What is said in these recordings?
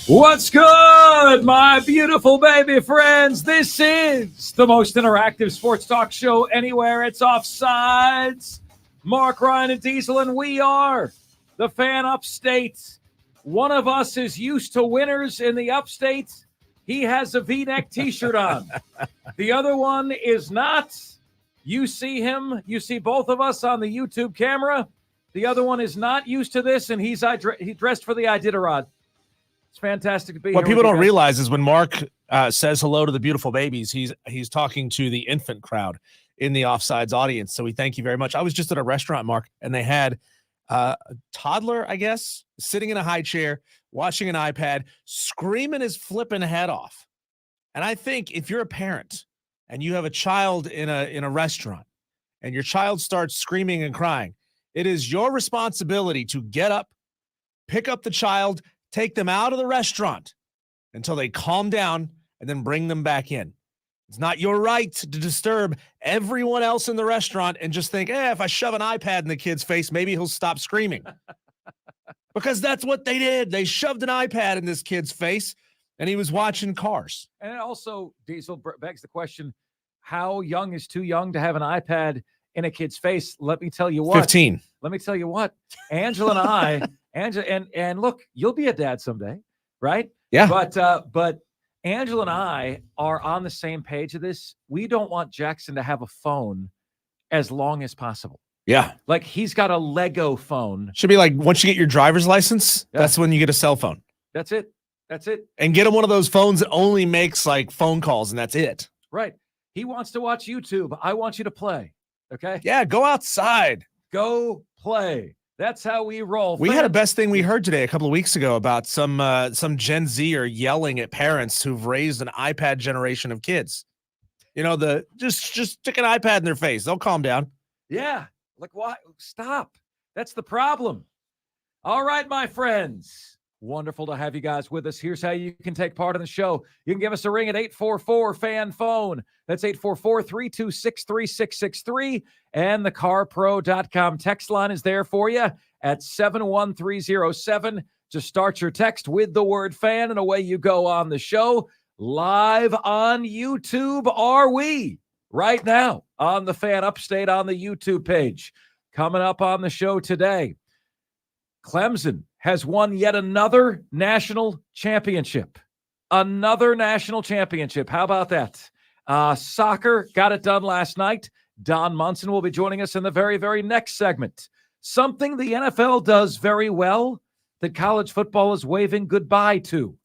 What's good, my beautiful baby friends? This is the most interactive sports talk show anywhere. It's Offsides. Mark, Ryan, and Diesel, and we are the Fan Upstate. One of us is used to winners in the Upstate. He has a V-neck T-shirt on. The other one is not. You see him. You see both of us on the YouTube camera. The other one is not used to this, and he dressed for the Iditarod. It's fantastic to be here. What people don't realize is when Mark says hello to the beautiful babies, he's talking to the infant crowd in the Offsides audience. So we thank you very much. I was just at a restaurant, Mark, and they had a toddler, I guess, sitting in a high chair, watching an iPad, screaming his flipping head off. And I think if you're a parent and you have a child in a restaurant and your child starts screaming and crying, it is your responsibility to get up, pick up the child, take them out of the restaurant until they calm down and then bring them back in. It's not your right to disturb everyone else in the restaurant and just think, if I shove an iPad in the kid's face, maybe he'll stop screaming. Because that's what they did. They shoved an iPad in this kid's face and he was watching Cars. And it also, Diesel, begs the question, how young is too young to have an iPad in a kid's face? Let me tell you what. 15. Let me tell you what. Angela and I... and look, you'll be a dad someday, right? Yeah. But Angela and I are on the same page of this. We don't want Jackson to have a phone as long as possible. Yeah. Like he's got a Lego phone. Should be like once you get your driver's license, that's when you get a cell phone. That's it. That's it. And get him one of those phones that only makes like phone calls and that's it. Right. He wants to watch YouTube. I want you to play. Okay. Yeah. Go outside. Go play. That's how we roll. We had a best thing we heard today a couple of weeks ago about some Gen Z are yelling at parents who've raised an iPad generation of kids. You know, just stick an iPad in their face. They'll calm down. Yeah. Like, why? Stop. That's the problem. All right, my friends. Wonderful to have you guys with us. Here's how you can take part in the show. You can give us a ring at 844-FAN-PHONE. That's 844-326-3663. And the carpro.com text line is there for you at 71307. Just start your text with the word fan, and away you go on the show. Live on YouTube are we right now on the Fan Upstate on the YouTube page. Coming up on the show today, Clemson has won yet another national championship. Another national championship. How about that? Soccer got it done last night. Don Munson will be joining us in the very, very next segment. Something the NFL does very well that college football is waving goodbye to.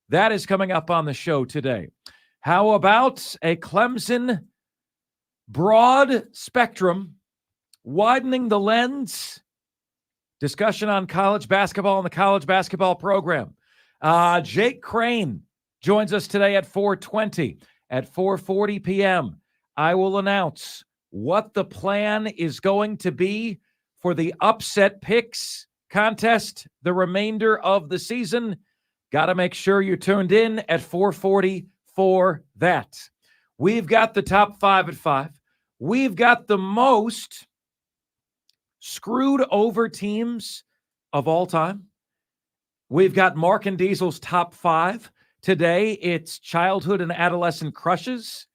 That is coming up on the show today. How about a Clemson broad spectrum, widening the lens, discussion on college basketball and the college basketball program. Jake Crane joins us today at 4:20. At 4:40 p.m., I will announce what the plan is going to be for the upset picks contest the remainder of the season. Got to make sure you're tuned in at 4:40 for that. We've got the top 5 at 5. We've got the most screwed over teams of all time. We've got Mark and Diesel's top 5. Today, it's childhood and adolescent crushes.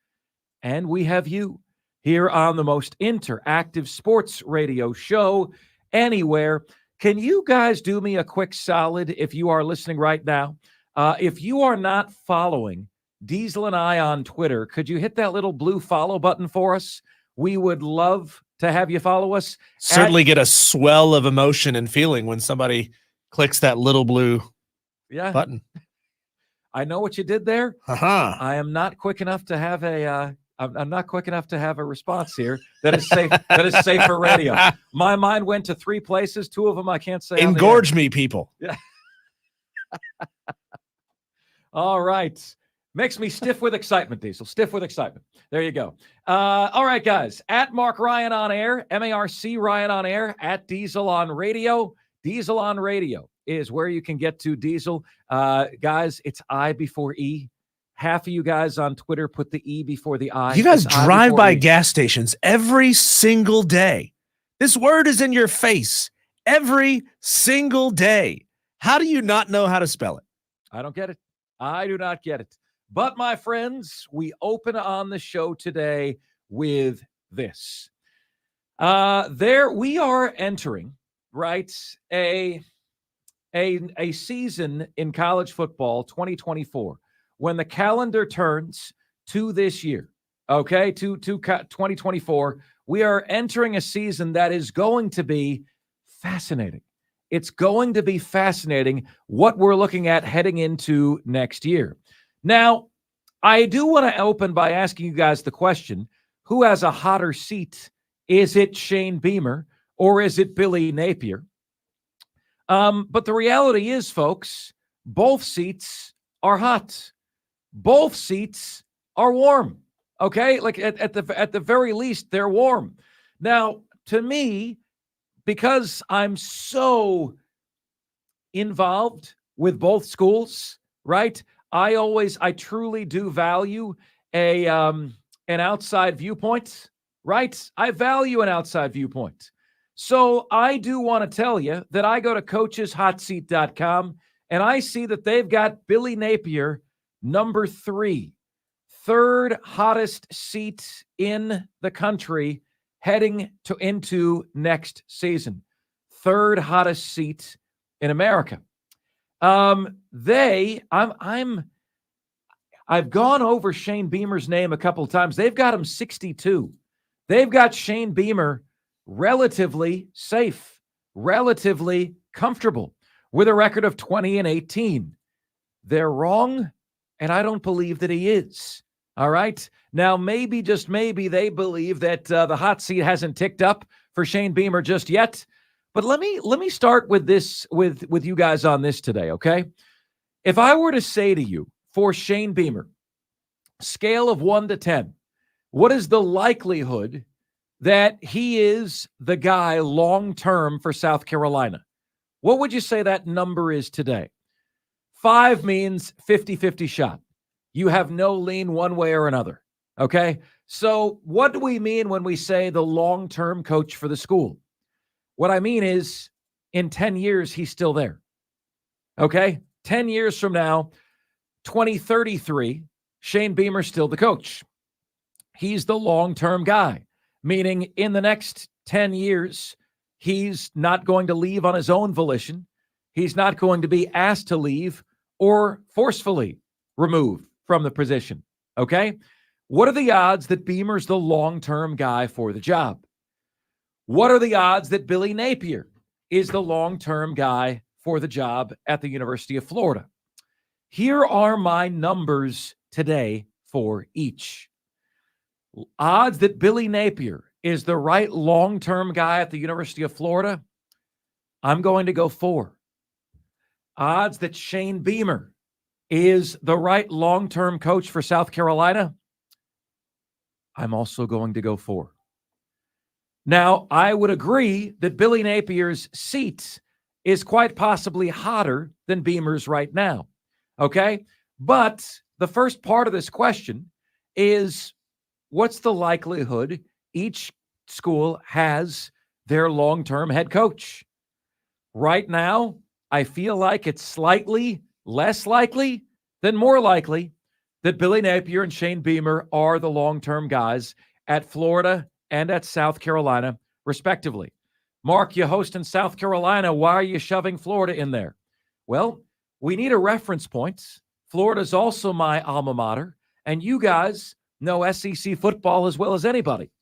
And we have you here on the most interactive sports radio show anywhere. Can you guys do me a quick solid if you are listening right now? If you are not following Diesel and I on Twitter, could you hit that little blue follow button for us? We would love to have you follow us. Certainly get a swell of emotion and feeling when somebody clicks that little blue button. I know what you did there. Uh-huh. I am not quick enough to have I'm not quick enough to have a response here that is safe. That is safe for radio. My mind went to 3 places. 2 of them I can't say. Engorge me, people. Yeah. All right. Makes me stiff with excitement, Diesel. Stiff with excitement. There you go. All right, guys. At Mark Ryan on air, MARC Ryan on air, at Diesel on radio. Diesel on radio is where you can get to, Diesel. Guys, it's I before E. Half of you guys on Twitter put the E before the I. You guys drive by E. gas stations every single day. This word is in your face every single day. How do you not know how to spell it? I don't get it. I do not get it. But, my friends, we open on the show today with this. There we are entering, right, a season in college football 2024 when the calendar turns to this year, okay, to 2024. We are entering a season that is going to be fascinating. It's going to be fascinating what we're looking at heading into next year. Now, I do want to open by asking you guys the question, who has a hotter seat? Is it Shane Beamer or is it Billy Napier? But the reality is, folks, both seats are hot. Both seats are warm. Okay? Like at the very least, they're warm. Now, to me, because I'm so involved with both schools, right? I truly do value an outside viewpoint, right? I value an outside viewpoint. So I do want to tell you that I go to coacheshotseat.com and I see that they've got Billy Napier, number 3, third hottest seat in the country heading into next season. Third hottest seat in America. I've gone over Shane Beamer's name a couple of times. They've got him 62. They've got Shane Beamer relatively safe, relatively comfortable with a record of 20-18. They're wrong, and I don't believe that he is. All right. Now, maybe, just maybe, they believe that the hot seat hasn't ticked up for Shane Beamer just yet. But let me start with this with you guys on this today, okay? If I were to say to you, for Shane Beamer, scale of 1 to 10, what is the likelihood that he is the guy long-term for South Carolina? What would you say that number is today? 5 means 50-50 shot. You have no lean one way or another, okay? So what do we mean when we say the long-term coach for the school? What I mean is, in 10 years, he's still there, okay? 10 years from now, 2033, Shane Beamer's still the coach. He's the long-term guy, meaning in the next 10 years, he's not going to leave on his own volition. He's not going to be asked to leave or forcefully removed from the position, okay? What are the odds that Beamer's the long-term guy for the job? What are the odds that Billy Napier is the long-term guy for the job at the University of Florida? Here are my numbers today for each. Odds that Billy Napier is the right long-term guy at the University of Florida, I'm going to go 4. Odds that Shane Beamer is the right long-term coach for South Carolina, I'm also going to go 4. Now, I would agree that Billy Napier's seat is quite possibly hotter than Beamer's right now, okay? But the first part of this question is, what's the likelihood each school has their long-term head coach? Right now, I feel like it's slightly less likely than more likely that Billy Napier and Shane Beamer are the long-term guys at Florida and at South Carolina, respectively. Mark, you host in South Carolina. Why are you shoving Florida in there? Well, we need a reference point. Florida's also my alma mater, and you guys know SEC football as well as anybody,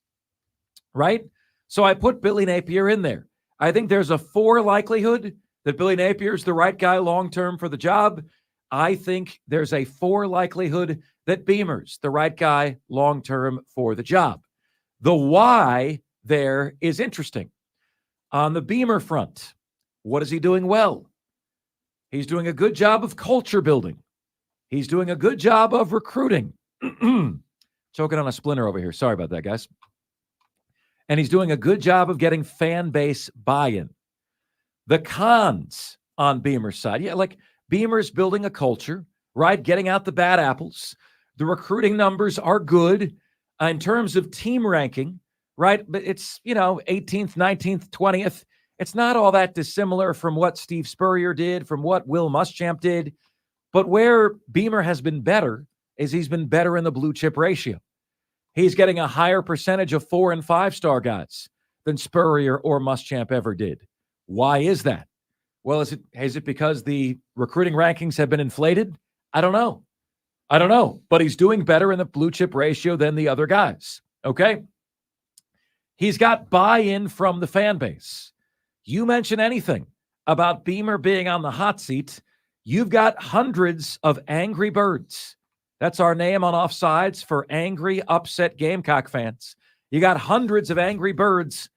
right? So I put Billy Napier in there. I think there's a 4 likelihood that Billy Napier is the right guy long-term for the job. I think there's a 4 likelihood that Beamer's the right guy long-term for the job. The why there is interesting. On the Beamer front, what is he doing well? He's doing a good job of culture building. He's doing a good job of recruiting. Choking on a splinter over here. Sorry about that, guys. And he's doing a good job of getting fan base buy-in. The cons on Beamer's side, like Beamer's building a culture, right? Getting out the bad apples. The recruiting numbers are good. In terms of team ranking, right? But it's, 18th, 19th, 20th. It's not all that dissimilar from what Steve Spurrier did, from what Will Muschamp did. But where Beamer has been better is he's been better in the blue chip ratio. He's getting a higher percentage of 4- and 5-star guys than Spurrier or Muschamp ever did. Why is that? Well, is it because the recruiting rankings have been inflated? I don't know. But he's doing better in the blue chip ratio than the other guys. Okay? He's got buy-in from the fan base. You mention anything about Beamer being on the hot seat, you've got hundreds of angry birds. That's our name on Offsides for angry, upset Gamecock fans. You got hundreds of angry birds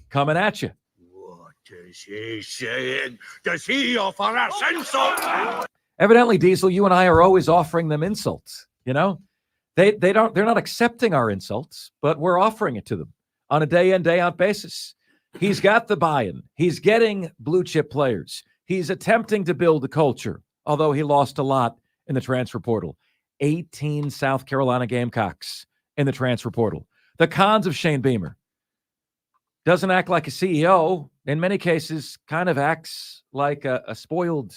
coming at you. What is he saying? Does he offer us insult? Evidently, Diesel, you and I are always offering them insults. You know, they're not accepting our insults, but we're offering it to them on a day in, day out basis. He's got the buy-in. He's getting blue chip players. He's attempting to build a culture, although he lost a lot in the transfer portal. 18 South Carolina Gamecocks in the transfer portal. The cons of Shane Beamer: doesn't act like a CEO. In many cases, kind of acts like a spoiled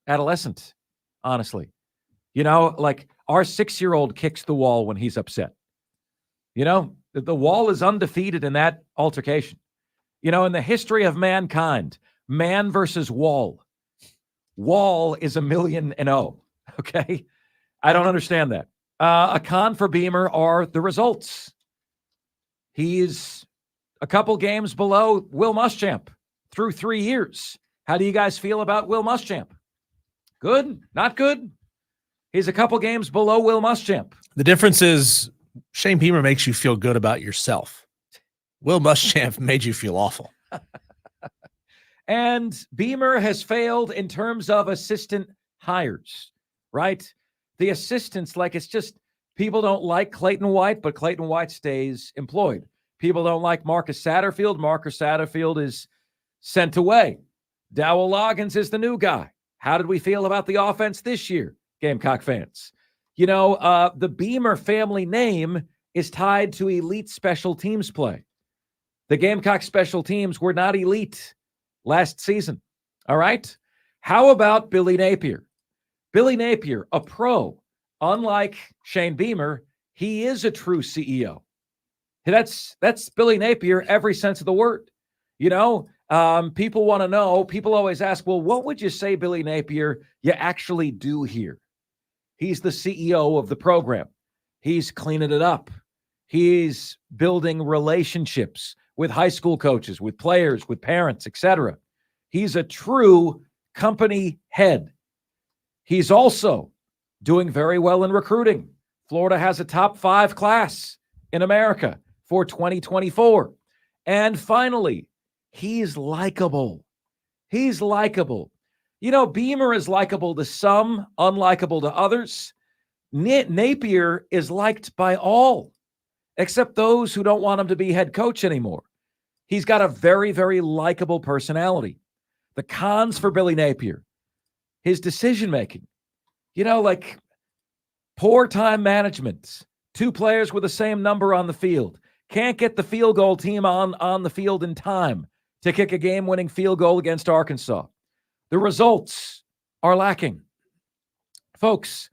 adolescent, honestly. You know, like our 6-year-old kicks the wall when he's upset. You know, the wall is undefeated in that altercation. You know, in the history of mankind, man versus wall. Wall is 1,000,000-0. Okay? I don't understand that. A con for Beamer are the results. He's a couple games below Will Muschamp through 3 years. How do you guys feel about Will Muschamp? Good? Not good? He's a couple games below Will Muschamp. The difference is Shane Beamer makes you feel good about yourself. Will Muschamp made you feel awful. And Beamer has failed in terms of assistant hires, right? The assistants, like, it's just people don't like Clayton White, but Clayton White stays employed. People don't like Marcus Satterfield. Marcus Satterfield is sent away. Dowell Loggins is the new guy. How did we feel about the offense this year, Gamecock fans? You know, the Beamer family name is tied to elite special teams play. The Gamecock special teams were not elite last season. All right? How about Billy Napier? Billy Napier, a pro. Unlike Shane Beamer, he is a true CEO. That's Billy Napier every sense of the word. You know, people want to know, people always ask, well, what would you say, Billy Napier, you actually do here? He's the CEO of the program. He's cleaning it up. He's building relationships with high school coaches, with players, with parents, etc. He's a true company head. He's also doing very well in recruiting. Florida has a top 5 class in America for 2024. And finally, he's likable. He's likable. You know, Beamer is likable to some, unlikable to others. Napier is liked by all, except those who don't want him to be head coach anymore. He's got a very, very likable personality. The cons for Billy Napier: his decision-making. You know, like poor time management. 2 players with the same number on the field. Can't get the field goal team on the field in time to kick a game-winning field goal against Arkansas. The results are lacking. Folks,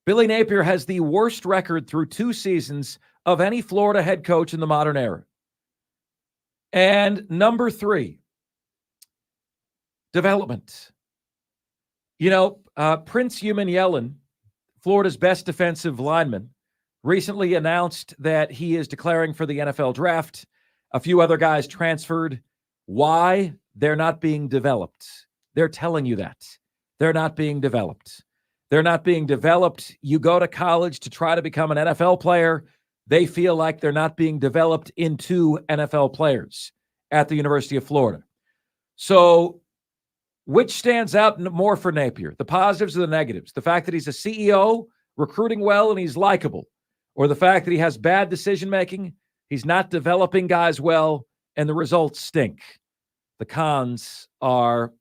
Billy Napier has the worst record through 2 seasons of any Florida head coach in the modern era. And number 3, development. You know, Prince Yellen, Florida's best defensive lineman, recently announced that he is declaring for the NFL draft. A few other guys transferred. Why? They're not being developed. They're telling you that. They're not being developed. They're not being developed. You go to college to try to become an NFL player. They feel like they're not being developed into NFL players at the University of Florida. So which stands out more for Napier? The positives or the negatives? The fact that he's a CEO, recruiting well, and he's likable, or the fact that he has bad decision-making, he's not developing guys well, and the results stink? The cons are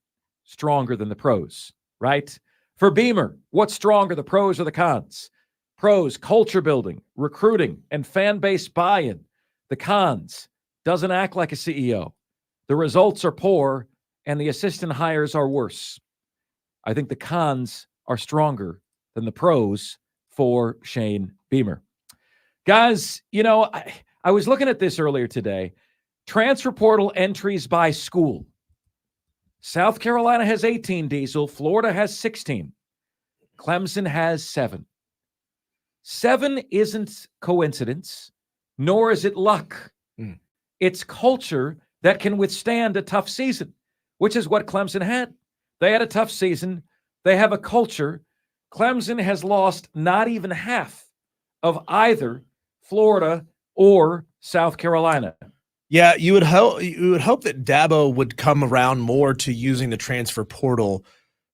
stronger than the pros, right? For Beamer, what's stronger, the pros or the cons? Pros, culture building, recruiting, and fan base buy-in. The cons, doesn't act like a CEO. The results are poor, and the assistant hires are worse. I think the cons are stronger than the pros for Shane Beamer. Guys, you know, I was looking at this earlier today. Transfer portal entries by school. South Carolina has 18, Diesel. Florida has 16. Clemson has 7. 7 isn't coincidence, nor is it luck. It's culture that can withstand a tough season, which is what Clemson had. They had a tough season. They have a culture. Clemson has lost not even half of either Florida or South Carolina. Yeah, you would hope that Dabo would come around more to using the transfer portal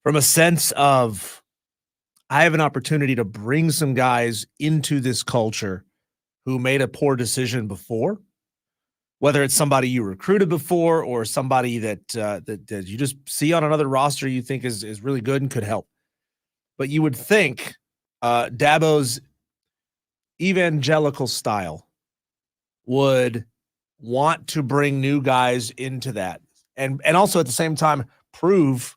from a sense of, I have an opportunity to bring some guys into this culture who made a poor decision before, whether it's somebody you recruited before or somebody that you just see on another roster you think is really good and could help. But you would think Dabo's evangelical style would want to bring new guys into that and also at the same time prove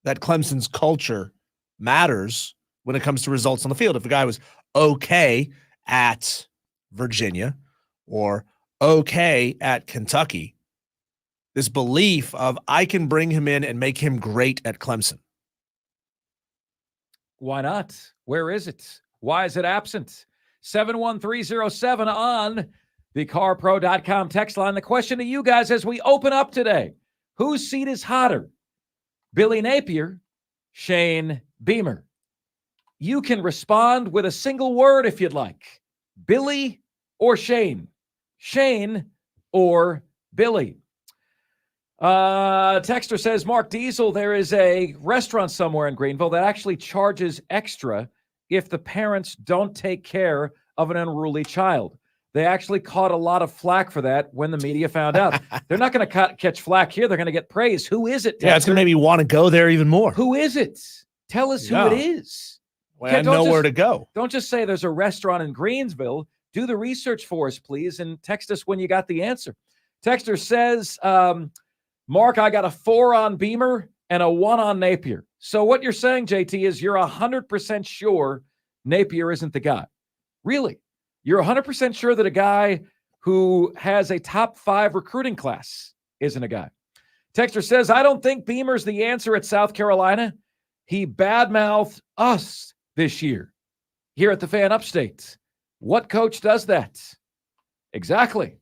that Clemson's culture matters when it comes to results on the field. If a guy was okay at Virginia or okay at Kentucky, this belief of I can bring him in and make him great at Clemson. Why not? Where is it? Why is it absent? 71307 on the carpro.com text line. The question to you guys as we open up today, whose seat is hotter? Billy Napier, Shane Beamer. You can respond with a single word if you'd like. Billy or Shane? Shane or Billy? Texter says, Mark Diesel, there is a restaurant somewhere in Greenville that actually charges extra if the parents don't take care of an unruly child. They actually caught a lot of flack for that when the media found out. They're not going to catch flack here. They're going to get praise. Who is it, Texter? Yeah, it's going to make me want to go there even more. Who is it? Tell us who it is. Well, I know where to go. Don't just say there's a restaurant in Greensville. Do the research for us, please, and text us when you got the answer. Texter says, Mark, I got a 4 on Beamer and a 1 on Napier. So what you're saying, JT, is you're 100% sure Napier isn't the guy. Really? You're 100% sure that a guy who has a top 5 recruiting class isn't a guy. Texter says, I don't think Beamer's the answer at South Carolina. He badmouthed us this year here at the Fan Upstate. What coach does that? Exactly.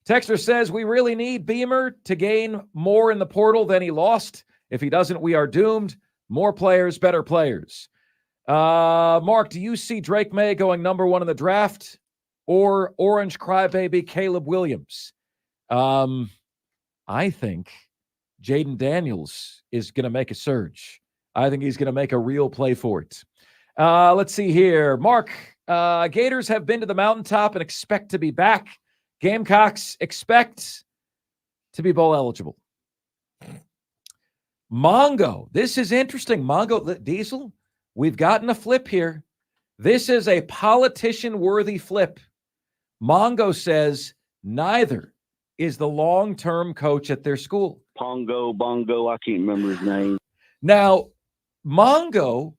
Texter says, we really need Beamer to gain more in the portal than he lost. If he doesn't, we are doomed. More players, better players. Mark, do you see Drake May going number 1 in the draft or Orange Crybaby Caleb Williams? I think Jaden Daniels is going to make a surge. I think he's going to make a real play for it. Let's see here. Mark, Gators have been to the mountaintop and expect to be back. Gamecocks expect to be bowl eligible. Mongo, this is interesting. Mongo, Diesel, we've gotten a flip here. This is a politician-worthy flip. Mongo says neither is the long-term coach at their school. Pongo, Bongo, I can't remember his name. Now, Mongo,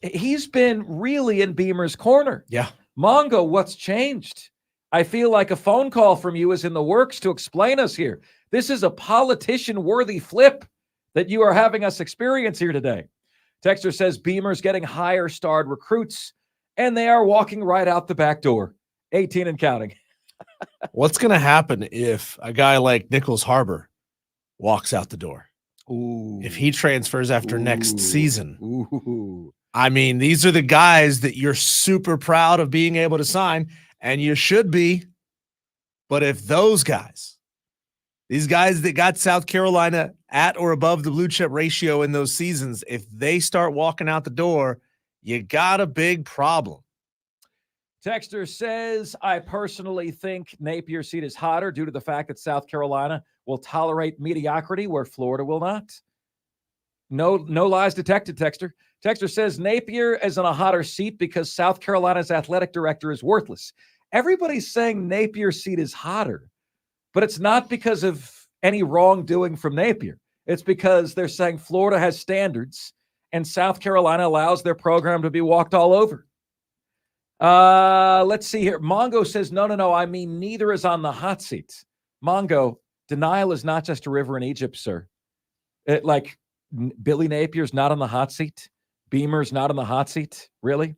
he's been really in Beamer's corner. Yeah. Mongo, what's changed? I feel like a phone call from you is in the works to explain us here. This is a politician-worthy flip that you are having us experience here today. Texter says Beamer's getting higher-starred recruits, and they are walking right out the back door. 18 and counting. What's going to happen if a guy like Nichols Harbor walks out the door? Ooh. If he transfers after next season. Ooh. I mean, these are the guys that you're super proud of being able to sign, and you should be. But if those guys, these guys that got South Carolina at or above the blue chip ratio in those seasons, if they start walking out the door, you got a big problem. Texter says, I personally think Napier's seat is hotter due to the fact that South Carolina will tolerate mediocrity where Florida will not. No lies detected, Texter. Texter says Napier is in a hotter seat because South Carolina's athletic director is worthless. Everybody's saying Napier's seat is hotter, but it's not because of any wrongdoing from Napier. It's because they're saying Florida has standards and South Carolina allows their program to be walked all over. Let's see here. Mongo says, no, I mean, neither is on the hot seat. Mongo, denial is not just a river in Egypt, sir. Billy Napier's not on the hot seat. Beamer's not on the hot seat. Really?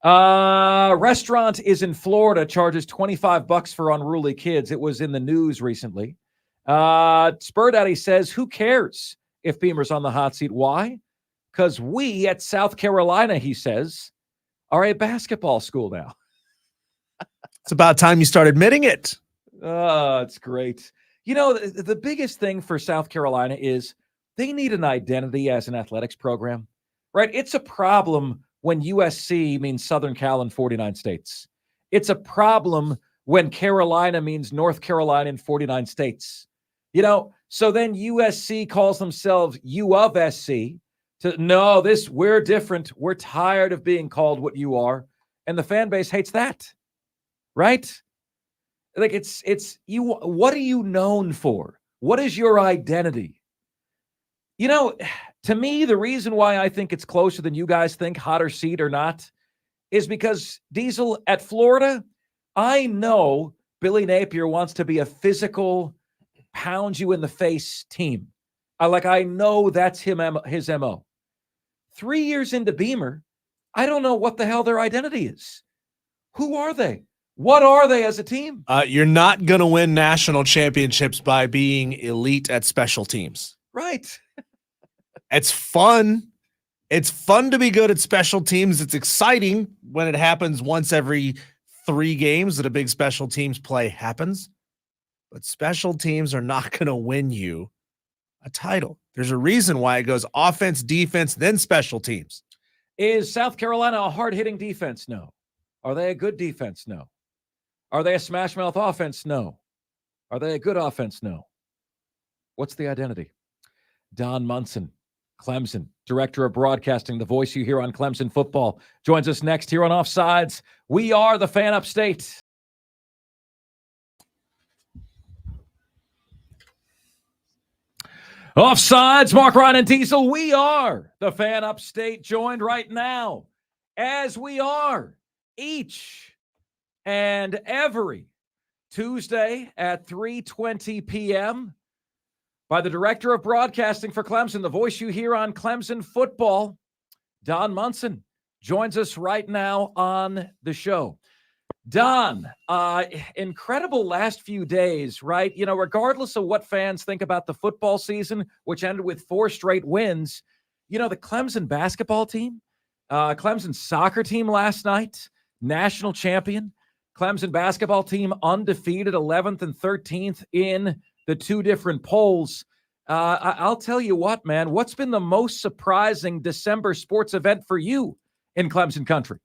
Restaurant is in Florida, charges $25 for unruly kids. It was in the news recently. Spur Daddy says, who cares if Beamer's on the hot seat? Why? Because we at South Carolina, he says, are a basketball school now. It's about time you start admitting it. Oh, it's great. You know, the biggest thing for South Carolina is they need an identity as an athletics program, right? It's a problem when USC means Southern Cal in 49 states. It's a problem when Carolina means North Carolina in 49 states. You know, so then USC calls themselves U of SC. We're different. We're tired of being called what you are. And the fan base hates that, right? Like it's you. What are you known for? What is your identity? You know, to me, the reason why I think it's closer than you guys think, hotter seat or not, is because Diesel at Florida, I know Billy Napier wants to be a physical, pound you in the face team. I know that's his MO. 3 years into Beamer, I don't know what the hell their identity is. Who are they? What are they as a team? You're not going to win national championships by being elite at special teams. Right. It's fun. It's fun to be good at special teams. It's exciting when it happens once every 3 games that a big special teams play happens. But special teams are not going to win you a title. There's a reason why it goes offense, defense, then special teams. Is South Carolina a hard-hitting defense? No. Are they a good defense? No. Are they a smash-mouth offense? No. Are they a good offense? No. What's the identity? Don Munson, Clemson, Director of Broadcasting, the voice you hear on Clemson football, joins us next here on Offsides. We are the Fan Upstate. Offsides, Mark Ryan and Diesel. We are the Fan Upstate, joined right now, as we are each and every Tuesday at 3:20 p.m. by the Director of Broadcasting for Clemson, the voice you hear on Clemson football, Don Munson, joins us right now on the show. Don, incredible last few days, right? You know, regardless of what fans think about the football season, which ended with 4 straight wins, you know, the Clemson basketball team, Clemson soccer team last night, national champion, Clemson basketball team undefeated, 11th and 13th in the 2 different polls. I'll tell you what, man, what's been the most surprising December sports event for you in Clemson country?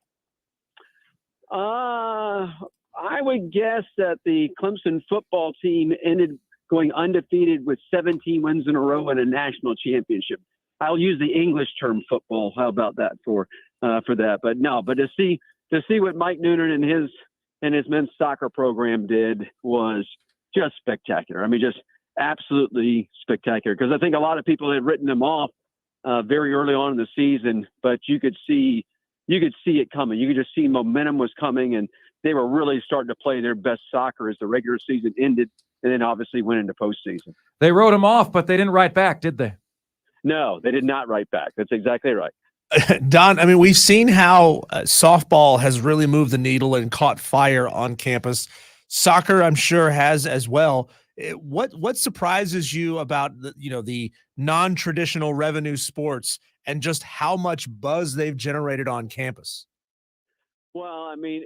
I would guess that the Clemson football team ended going undefeated with 17 wins in a row and a national championship. I'll use the English term football. How about that for that? But to see what Mike Noonan and his men's soccer program did was just spectacular. I mean, just absolutely spectacular. Because I think a lot of people had written them off very early on in the season, but you could see it coming. You could just see momentum was coming, and they were really starting to play their best soccer as the regular season ended, and then obviously went into postseason. They wrote them off, but they didn't write back, did they? No, they did not write back. That's exactly right. Don, I mean, we've seen how softball has really moved the needle and caught fire on campus. Soccer, I'm sure, has as well. What surprises you about the non-traditional revenue sports and just how much buzz they've generated on campus? Well, I mean,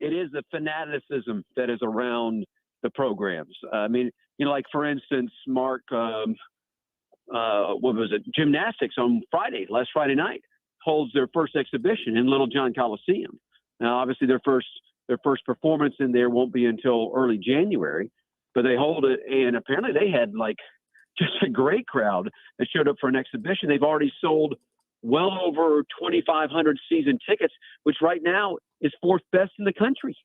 it is the fanaticism that is around the programs. I mean, like for instance, Mark, what was it? Gymnastics on last Friday night, holds their first exhibition in Little John Coliseum. Now, obviously, their first performance in there won't be until early January, but they hold it, and apparently they had just a great crowd that showed up for an exhibition. They've already sold well over 2,500 season tickets, which right now is 4th best in the country.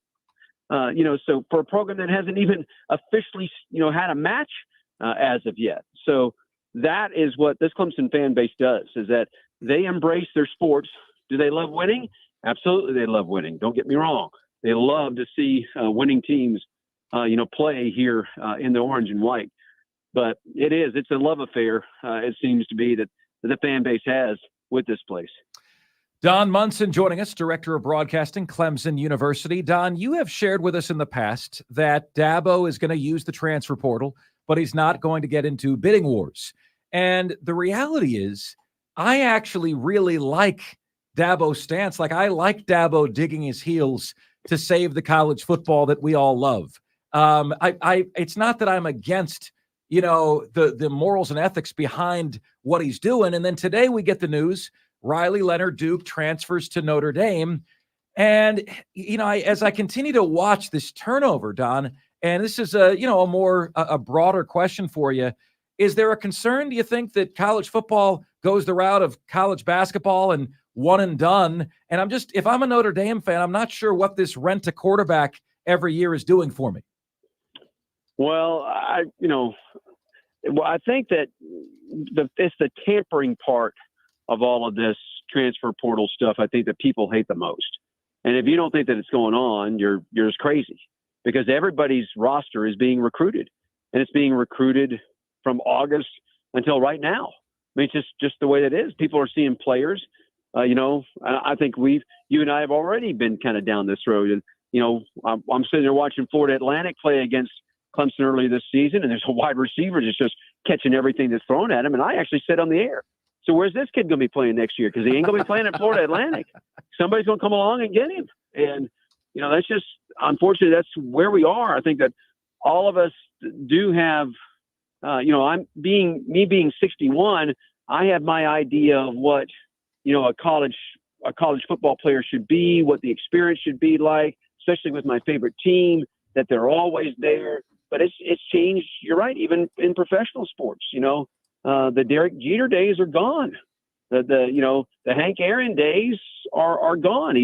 So for a program that hasn't even officially, had a match as of yet. So that is what this Clemson fan base does, is that they embrace their sports. Do they love winning? Absolutely, they love winning. Don't get me wrong. They love to see winning teams, play here in the orange and white. But it's a love affair, it seems to be, that the fan base has with this place. Don Munson joining us, Director of Broadcasting, Clemson University. Don, you have shared with us in the past that Dabo is going to use the transfer portal, but he's not going to get into bidding wars. And the reality is, I actually really like Dabo's stance. Like, I like Dabo digging his heels to save the college football that we all love. It's not that I'm against, the morals and ethics behind what he's doing. And then today we get the news, Riley Leonard Duke transfers to Notre Dame. And, as I continue to watch this turnover, Don, and this is a broader question for you, is there a concern, do you think, that college football goes the route of college basketball and one and done? And if I'm a Notre Dame fan, I'm not sure what this rent a quarterback every year is doing for me. Well, I think that it's the tampering part of all of this transfer portal stuff, I think, that people hate the most. And if you don't think that it's going on, you're just crazy, because everybody's roster is being recruited, and it's being recruited from August until right now. I mean, it's just the way that it is. People are seeing players. I think you and I have already been kind of down this road. And, I'm sitting there watching Florida Atlantic play against Clemson early this season, and there's a wide receiver that's just catching everything that's thrown at him. And I actually said on the air, so where's this kid going to be playing next year? Because he ain't going to be playing at Florida Atlantic. Somebody's going to come along and get him. And, that's just, unfortunately, that's where we are. I think that all of us do have, I'm being 61, I have my idea of what, a college football player should be, what the experience should be like, especially with my favorite team, that they're always there. But it's changed. You're right. Even in professional sports, the Derek Jeter days are gone. The Hank Aaron days are gone.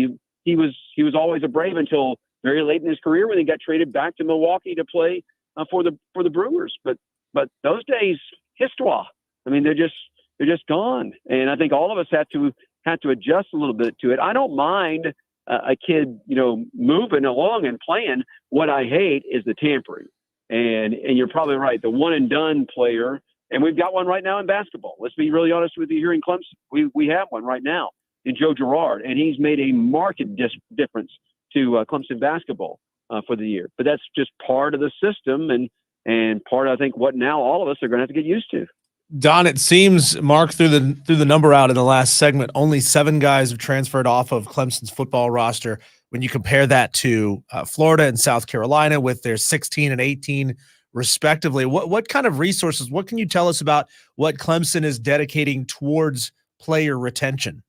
He was always a Brave until very late in his career when he got traded back to Milwaukee to play for the Brewers. But those days, histoire. I mean, they're just gone. And I think all of us have to adjust a little bit to it. I don't mind a kid, moving along and playing. What I hate is the tampering. And you're probably right. The one and done player, and we've got one right now in basketball. Let's be really honest with you here in Clemson. We have one right now in Joe Girard, and he's made a marked difference to Clemson basketball for the year. But that's just part of the system and part of, I think, what now all of us are going to have to get used to. Don, it seems, Mark, through the number out in the last segment, only 7 guys have transferred off of Clemson's football roster. When you compare that to Florida and South Carolina with their 16 and 18 respectively, what kind of resources, what can you tell us about what Clemson is dedicating towards player retention?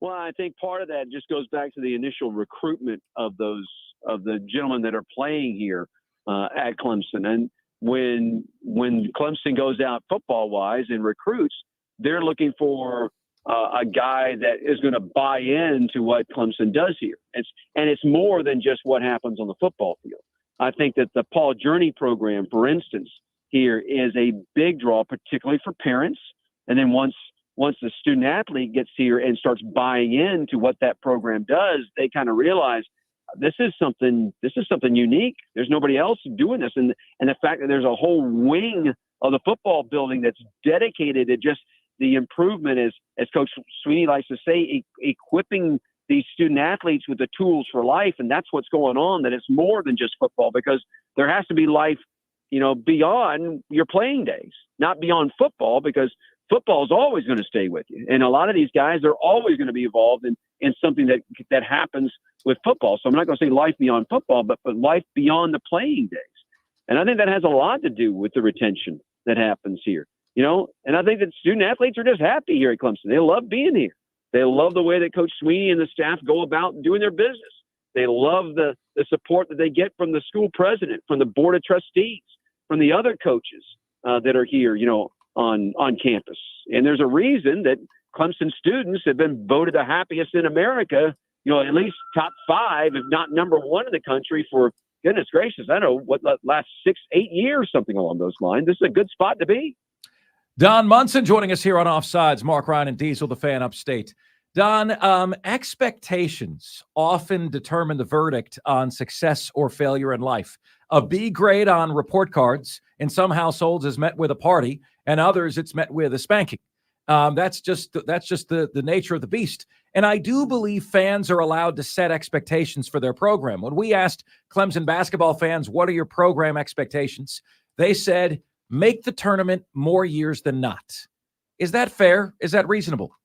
Well, I think part of that just goes back to the initial recruitment of the gentlemen that are playing here at Clemson. And when Clemson goes out football-wise and recruits, they're looking for a guy that is going to buy into what Clemson does here. It's more than just what happens on the football field. I think that the Paul Journey program, for instance, here is a big draw, particularly for parents. And then once the student athlete gets here and starts buying into what that program does, they kind of realize this is something unique. There's nobody else doing this. And the fact that there's a whole wing of the football building that's dedicated to just the improvement, as Coach Sweeney likes to say, equipping these student athletes with the tools for life. And that's what's going on, that it's more than just football, because there has to be life, beyond your playing days, not beyond football, because football is always going to stay with you. And a lot of these guys, they're always going to be involved in something that happens with football. So I'm not going to say life beyond football, but life beyond the playing days. And I think that has a lot to do with the retention that happens here, and I think that student athletes are just happy here at Clemson. They love being here. They love the way that Coach Sweeney and the staff go about doing their business. They love the support that they get from the school president, from the board of trustees, from the other coaches that are here, on campus. And there's a reason that Clemson students have been voted the happiest in America, at least top 5, if not number 1 in the country for, goodness gracious, I don't know, what, last 6-8 years, something along those lines. This is a good spot to be. Don Munson joining us here on Offsides. Mark Ryan and Diesel, the fan upstate. Don, expectations often determine the verdict on success or failure in life. A B grade on report cards in some households is met with a party, and others it's met with a spanking. That's just the nature of the beast. And I do believe fans are allowed to set expectations for their program. When we asked Clemson basketball fans, what are your program expectations? They said, make the tournament more years than not. Is that fair? Is that reasonable?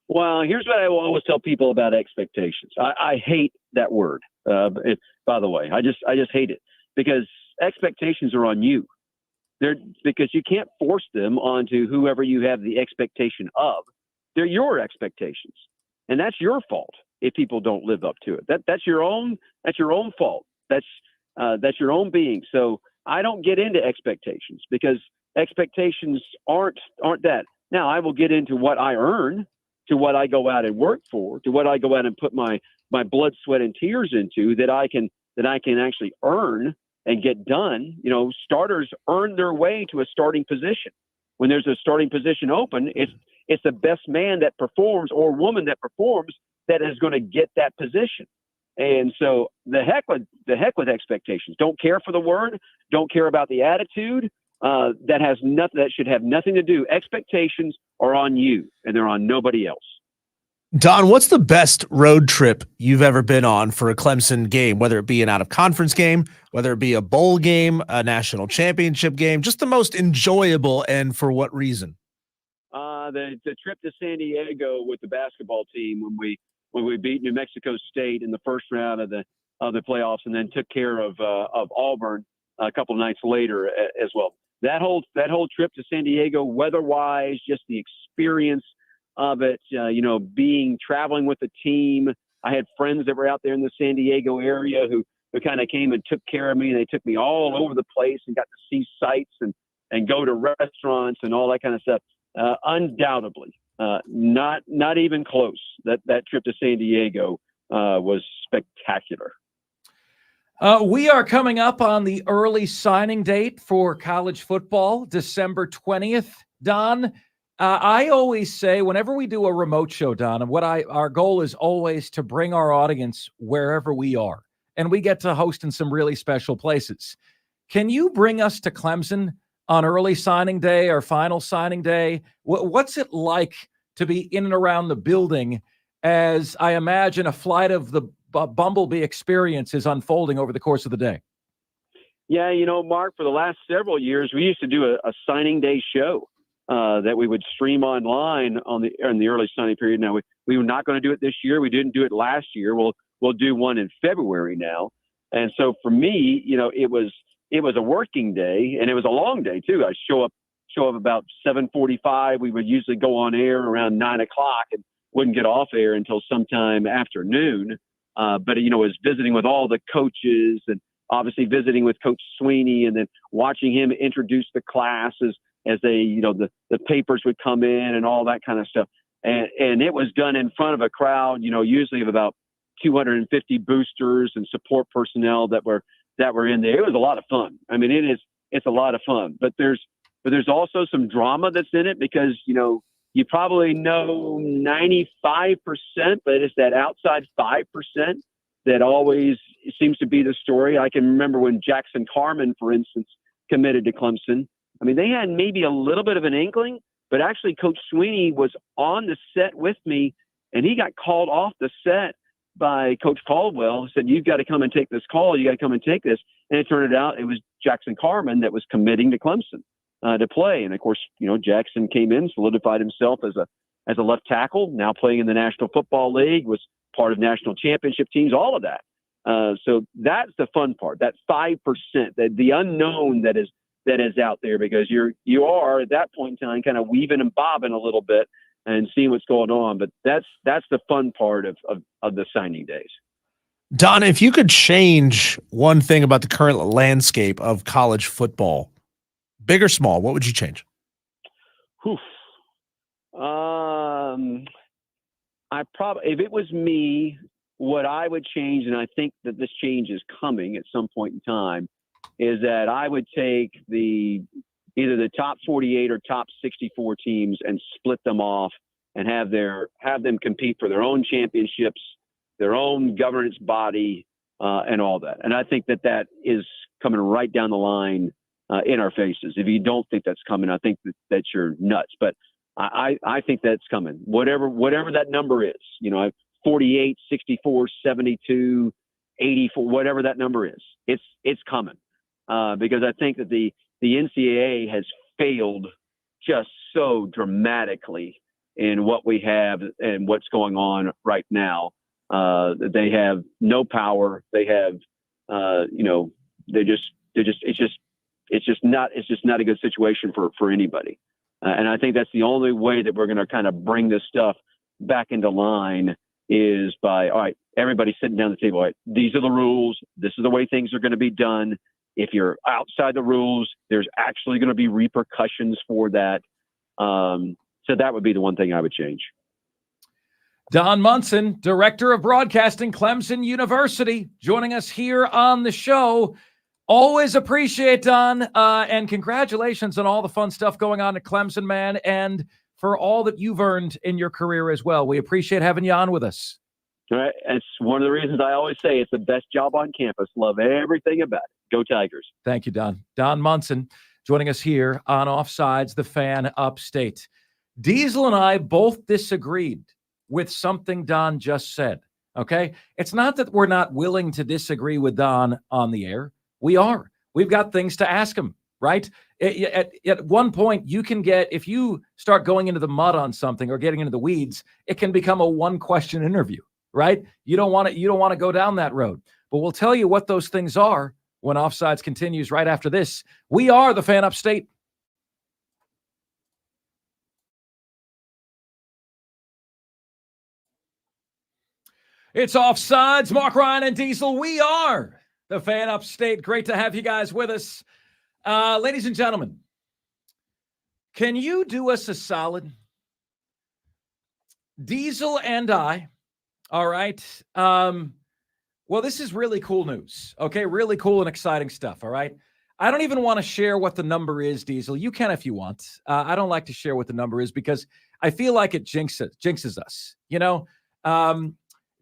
Well, here's what I will always tell people about expectations. I hate that word. By the way, I just hate it because expectations are on you. Because you can't force them onto whoever you have the expectation of. They're your expectations, and that's your fault if people don't live up to it. That's your own fault. That's your own being. So I don't get into expectations because expectations aren't that. Now I will get into what I earn, to what I go out and work for, to what I go out and put my blood, sweat, and tears into that I can actually earn and get done. You know, starters earn their way to a starting position. When there's a starting position open, it's the best man that performs or woman that performs that is going to get that position. And so the heck with expectations. Don't care for the word. Don't care about the attitude. That should have nothing to do. Expectations are on you, and they're on nobody else. Don, what's the best road trip you've ever been on for a Clemson game, whether it be an out-of-conference game, whether it be a bowl game, a national championship game, just the most enjoyable, and for what reason? The trip to San Diego with the basketball team when we beat New Mexico State in the first round of the playoffs, and then took care of Auburn a couple of nights later as well. That whole trip to San Diego, weather-wise, just the experience of it, traveling with the team. I had friends that were out there in the San Diego area who kind of came and took care of me. They took me all over the place and got to see sights and go to restaurants and all that kind of stuff. Undoubtedly, not even close. That trip to San Diego was spectacular. We are coming up on the early signing date for college football, December 20th. Don, I always say whenever we do a remote show, Don, and our goal is always to bring our audience wherever we are, and we get to host in some really special places. Can you bring us to Clemson on early signing day or final signing day? What's it like to be in and around the building as I imagine a flight of the Bumblebee experience is unfolding over the course of the day? Yeah, Mark, for the last several years, we used to do a signing day show that we would stream online in the early signing period. Now, we were not going to do it this year. We didn't do it last year. We'll do one in February now. And so for me, it was a working day, and it was a long day too. I show up about 7:45. We would usually go on air around 9 o'clock and wouldn't get off air until sometime afternoon. But it was visiting with all the coaches and obviously visiting with Coach Sweeney and then watching him introduce the classes as they, the papers would come in and all that kind of stuff. And it was done in front of a crowd, usually of about 250 boosters and support personnel that were in there. It was a lot of fun. I mean, it's a lot of fun, but there's also some drama that's in it because, you probably know 95%, but it's that outside 5% that always seems to be the story. I can remember when Jackson Carman, for instance, committed to Clemson. I mean, they had maybe a little bit of an inkling, but actually Coach Sweeney was on the set with me, and he got called off the set by Coach Caldwell. He said, "You've got to come and take this call. You got to come and take this." And it turned out it was Jackson Carman that was committing to Clemson to play. And of course, Jackson came in, solidified himself as a left tackle, now playing in the National Football League, was part of national championship teams, all of that. So that's the fun part, that 5%, the unknown that is out there, because you are at that point in time kind of weaving and bobbing a little bit and seeing what's going on. But that's the fun part of the signing days. Don, if you could change one thing about the current landscape of college football, big or small, what would you change? If it was me, what I would change, and I think that this change is coming at some point in time, is that I would take the either the top 48 or top 64 teams and split them off and have them compete for their own championships, their own governance body, and all that. And I think that is coming right down the line in our faces. If you don't think that's coming, I think that you're nuts. But I think that's coming. Whatever that number is, 48, 64, 72, 84, whatever that number is, it's coming. Because I think that the NCAA has failed just so dramatically in what we have and what's going on right now. They have no power. They have, it's just not a good situation for anybody. And I think that's the only way that we're going to kind of bring this stuff back into line is by, all right, everybody sitting down at the table. All right, these are the rules. This is the way things are going to be done. If you're outside the rules, there's actually going to be repercussions for that. So that would be the one thing I would change. Don Munson, Director of Broadcasting, Clemson University, joining us here on the show. Always appreciate Don, and congratulations on all the fun stuff going on at Clemson, man, and for all that you've earned in your career as well. We appreciate having you on with us. All right. It's one of the reasons I always say it's the best job on campus. Love everything about it. Go Tigers. Thank you, Don. Don Munson joining us here on Offsides, the Fan Upstate. Diesel and I both disagreed with something Don just said, okay? It's not that we're not willing to disagree with Don on the air. We are. We've got things to ask him, right? At one point, you can get, if you start going into the mud on something or getting into the weeds, it can become a one-question interview, right? You don't want to go down that road. But we'll tell you what those things are when Offsides continues right after this. We are the Fan Upstate. It's Offsides. Mark Ryan and Diesel. We are the Fan Upstate. Great to have you guys with us. Ladies and gentlemen, can you do us a solid? Diesel and I, all right. Well, this is really cool news, okay? Really cool and exciting stuff, all right? I don't even want to share what the number is, Diesel. You can if you want. I don't like to share what the number is because I feel like it jinxes us,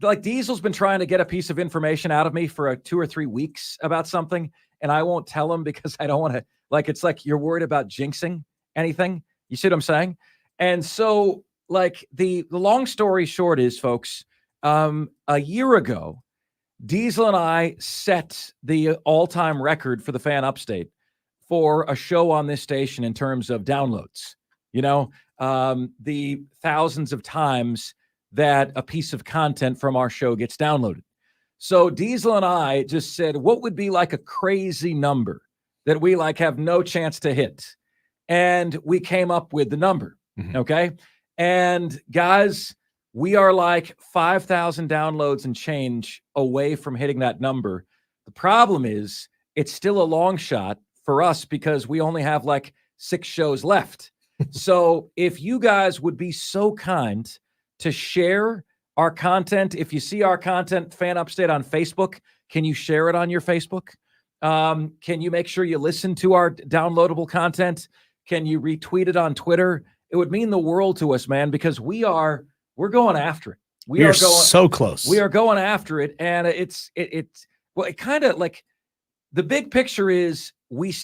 Like Diesel's been trying to get a piece of information out of me for 2 or 3 weeks about something, and I won't tell him because I don't want to, it's like you're worried about jinxing anything. You see what I'm saying? And so, the long story short is, folks, a year ago, Diesel and I set the all-time record for the Fan Upstate for a show on this station in terms of downloads. The thousands of times that a piece of content from our show gets downloaded. So Diesel and I just said, what would be like a crazy number that we have no chance to hit? And we came up with the number. Mm-hmm. Okay. And guys, we are 5,000 downloads and change away from hitting that number. The problem is it's still a long shot for us because we only have 6 shows left. So if you guys would be so kind to share our content. If you see our content, Fan Upstate on Facebook, can you share it on your Facebook? Can you make sure you listen to our downloadable content? Can you retweet it on Twitter? It would mean the world to us, man, because we're going after it. We are going so close. We are going after it. And it kind of the big picture is we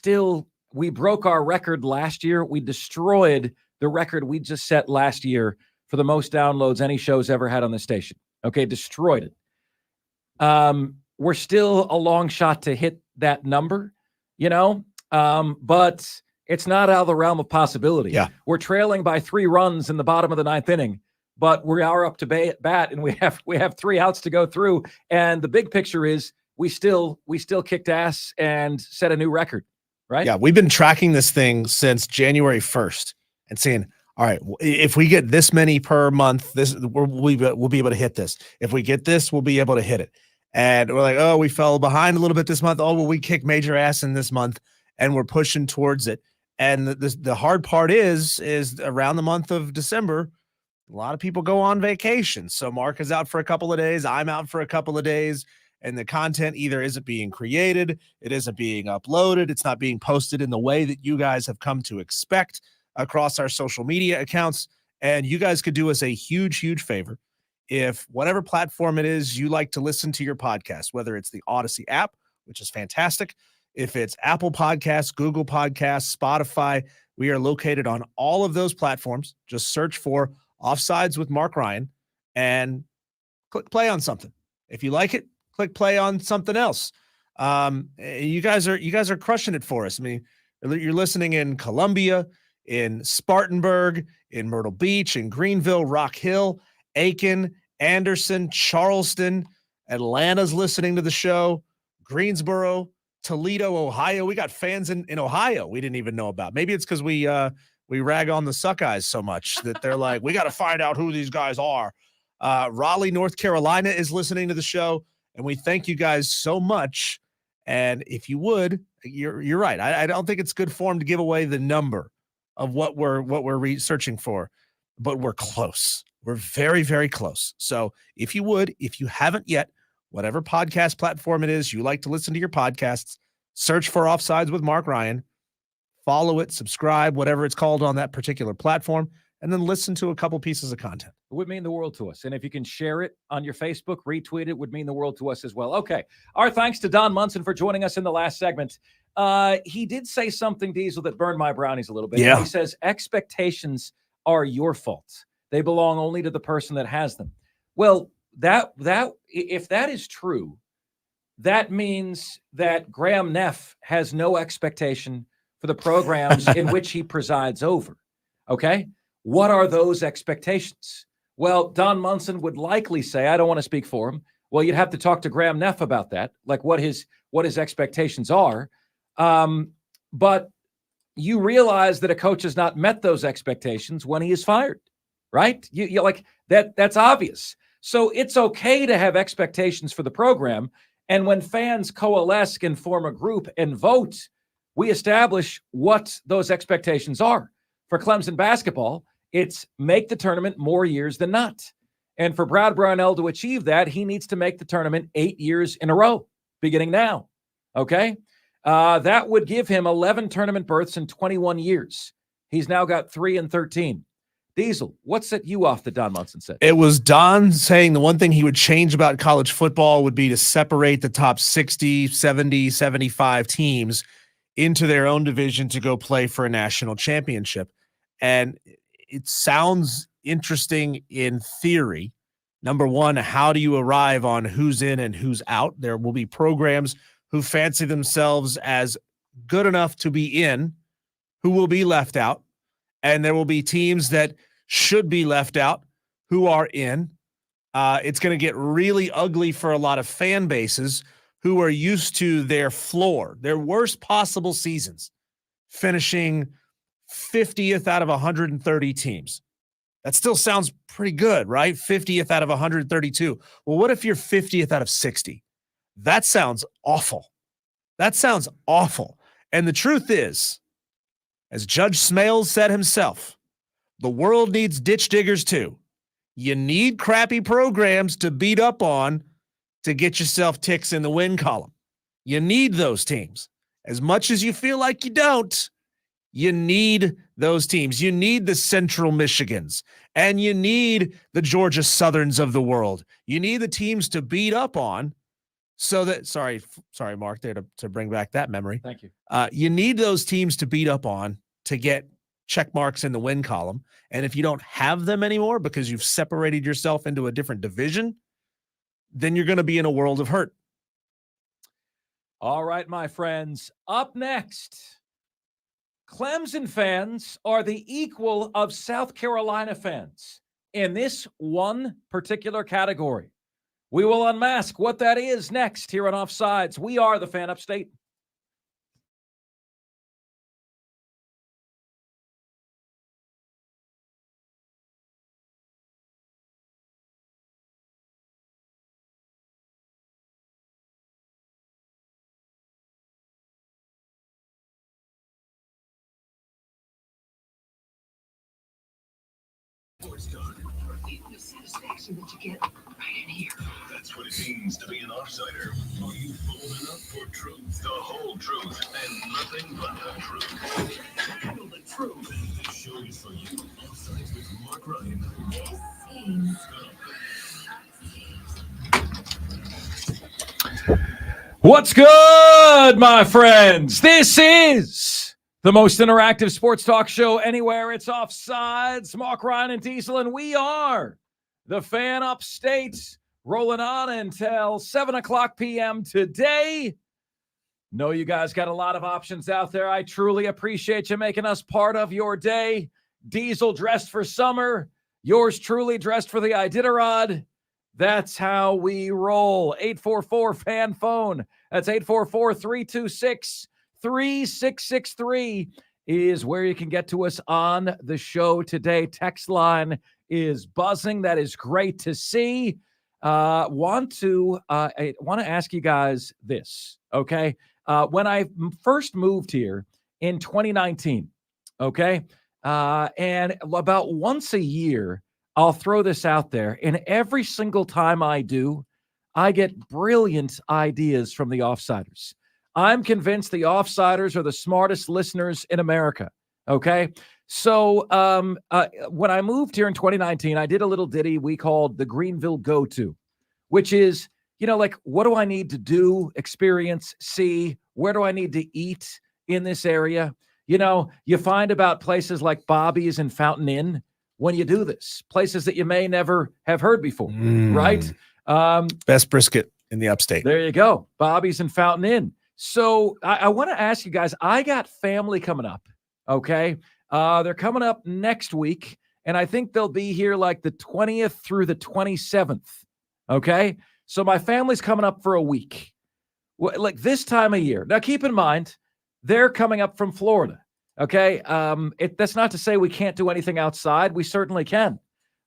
broke our record last year. We destroyed the record we just set last year for the most downloads any show's ever had on the station. Okay, destroyed it. We're still a long shot to hit that number, but it's not out of the realm of possibility. Yeah. We're trailing by 3 runs in the bottom of the 9th inning, but we are up to bat, and we have 3 outs to go through. And the big picture is we still kicked ass and set a new record, right? Yeah, we've been tracking this thing since January 1st and saying, all right, if we get this many per month, we'll be able to hit this. If we get this, we'll be able to hit it. And we're like, oh, we fell behind a little bit this month. Oh, well, we kicked major ass in this month, and we're pushing towards it. And the hard part is around the month of December, a lot of people go on vacation. So Mark is out for a couple of days. I'm out for a couple of days. and the content either isn't being created, it isn't being uploaded, it's not being posted in the way that you guys have come to expect across our social media accounts. And you guys could do us a huge, huge favor if whatever platform it is you like to listen to your podcast, whether it's the Odyssey app, which is fantastic, if it's Apple Podcasts, Google Podcasts, Spotify, we are located on all of those platforms. Just search for Offsides with Mark Ryan and click play on something. If you like it, click play on something else. You guys are crushing it for us. I mean, you're listening in Columbia, in Spartanburg, in Myrtle Beach, in Greenville, Rock Hill, Aiken, Anderson, Charleston, Atlanta's listening to the show, Greensboro, Toledo, Ohio. We got fans in Ohio we didn't even know about. Maybe it's because we rag on the Suckeyes so much that they're like, we got to find out who these guys are. Raleigh, North Carolina is listening to the show, and we thank you guys so much. And if you would, you're right. I don't think it's good form to give away the number of what we're researching for, but we're close. We're very, very close. So if you would, if you haven't yet, whatever podcast platform it is you like to listen to your podcasts, search for Offsides with Mark Ryan, follow it, subscribe, whatever it's called on that particular platform, and then listen to a couple pieces of content. It would mean the world to us. And if you can share it on your Facebook, retweet it, would mean the world to us as well. Okay. Our thanks to Don Munson for joining us in the last segment. He did say something, Diesel, that burned my brownies a little bit. Yeah. He says, expectations are your fault. They belong only to the person that has them. Well, that if that is true, that means that Graham Neff has no expectation for the programs in which he presides over. Okay? What are those expectations? Well, Don Munson would likely say, I don't want to speak for him. Well, you'd have to talk to Graham Neff about that, like what his expectations are. But you realize that a coach has not met those expectations when he is fired, right? You're like that's obvious. So it's okay to have expectations for the program. And when fans coalesce and form a group and vote, we establish what those expectations are. For Clemson basketball, it's make the tournament more years than not. And for Brad Brownell to achieve that, he needs to make the tournament 8 years in a row, beginning now. Okay? That would give him 11 tournament berths in 21 years. He's now got 3 in 13. Diesel, what set you off that Don Munson said? It was Don saying the one thing he would change about college football would be to separate the top 60, 70, 75 teams into their own division to go play for a national championship. And it sounds interesting in theory. Number one, how do you arrive on who's in and who's out? There will be programs who fancy themselves as good enough to be in who will be left out. And there will be teams that should be left out who are in. It's going to get really ugly for a lot of fan bases who are used to their floor, their worst possible seasons, finishing 50th out of 130 teams. That still sounds pretty good, right? 50th out of 132. Well, what if you're 50th out of 60? That sounds awful. That sounds awful. And the truth is, as Judge Smales said himself, the world needs ditch diggers too. You need crappy programs to beat up on to get yourself ticks in the win column. You need those teams. As much as you feel like you don't, you need those teams. You need the Central Michigans, and you need the Georgia Southerns of the world. You need the teams to beat up on so that, sorry, Mark, there to bring back that memory. Thank you. You need those teams to beat up on to get check marks in the win column. And if you don't have them anymore because you've separated yourself into a different division, then you're going to be in a world of hurt. All right, my friends. Up next, Clemson fans are the equal of South Carolina fans in this one particular category. We will unmask what that is next here on Offsides. We are the Fan Upstate. Sports Talk. The satisfaction that you get right in here. That's what it means to be an offsider. Are you bold enough for truth, the whole truth, and nothing but the truth? Handle the truth. The show is for you. Offsides with Mark Ryan. What's good, my friends? This is the most interactive sports talk show anywhere. It's Offsides. Mark Ryan and Diesel, and we are the Fan Upstate, rolling on until 7 o'clock p.m. today. Know you guys got a lot of options out there. I truly appreciate you making us part of your day. Diesel dressed for summer. Yours truly dressed for the Iditarod. That's how we roll. 844-FAN phone. That's 844-326-3663 is where you can get to us on the show today. Text line is buzzing. That is great to see. I want to ask you guys this, okay? When I first moved here in 2019, okay, and about once a year, I'll throw this out there, and every single time I do, I get brilliant ideas from the Offsiders. I'm convinced the Offsiders are the smartest listeners in America, okay? So when I moved here in 2019, I did a little ditty we called the Greenville Go-To, which is, you know, like, what do I need to do, experience, see? Where do I need to eat in this area? You know, you find about places like Bobby's and Fountain Inn when you do this, places that you may never have heard before, right? Best brisket in the upstate. There you go. Bobby's and Fountain Inn. So I want to ask you guys, I got family coming up, okay? They're coming up next week, and I think they'll be here like the 20th through the 27th, okay? So my family's coming up for a week, like this time of year. Now, keep in mind, they're coming up from Florida. Okay, that's not to say we can't do anything outside. We certainly can,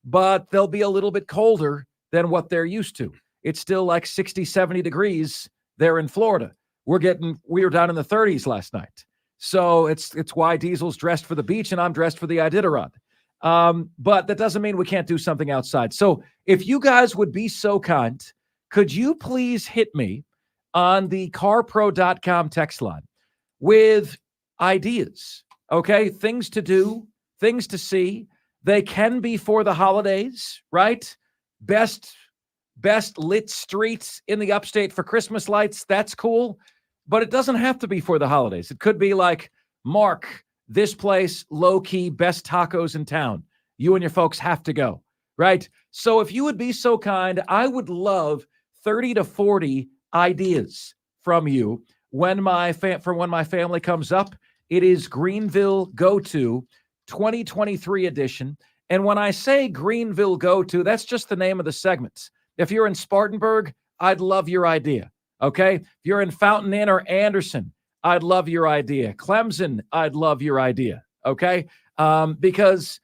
but they'll be a little bit colder than what they're used to. It's still like 60, 70 degrees there in Florida. We were down in the 30s last night. So it's why Diesel's dressed for the beach and I'm dressed for the Iditarod. But that doesn't mean we can't do something outside. So if you guys would be so kind, could you please hit me on the carpro.com text line with ideas, okay? Things to do, things to see. They can be for the holidays, right? Best lit streets in the upstate for Christmas lights. That's cool. But it doesn't have to be for the holidays. It could be like, Mark, this place, low-key, best tacos in town. You and your folks have to go, right? So if you would be so kind, I would love 30 to 40 ideas from you when my family comes up. It is Greenville Go-To 2023 edition. And when I say Greenville Go-To, that's just the name of the segments. If you're in Spartanburg, I'd love your idea, okay? If you're in Fountain Inn or Anderson, I'd love your idea. Clemson, I'd love your idea, okay? Because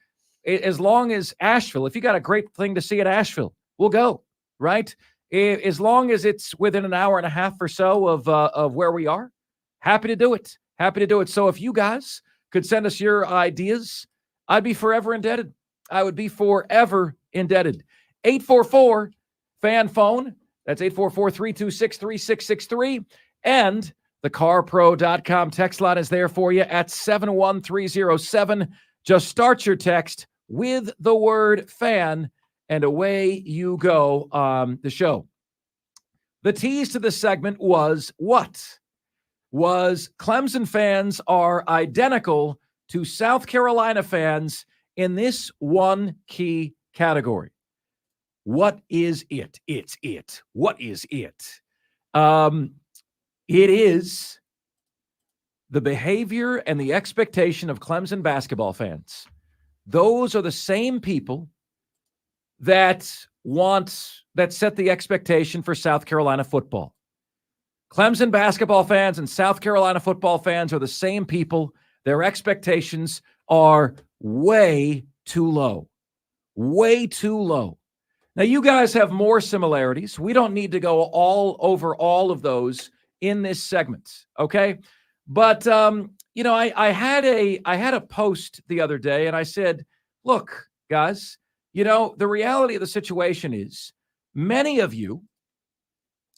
as long as Asheville, if you got a great thing to see at Asheville, we'll go, right? As long as it's within an hour and a half or so of where we are, happy to do it. Happy to do it. So if you guys could send us your ideas, I'd be forever indebted. I would be forever indebted. 844-FAN phone. That's 844-326-3663. And the carpro.com text line is there for you at 71307. Just start your text with the word FAN, and away you go on the show. The tease to this segment was Clemson fans are identical to South Carolina fans in this one key category. What is it? It's it. What is it? It is the behavior and the expectation of Clemson basketball fans. Those are the same people that set the expectation for South Carolina football. Clemson basketball fans and South Carolina football fans are the same people. Their expectations are way too low. Way too low. Now, you guys have more similarities. We don't need to go all over all of those in this segment, okay? But I had a post the other day, and I said, look, guys. You know, the reality of the situation is many of you,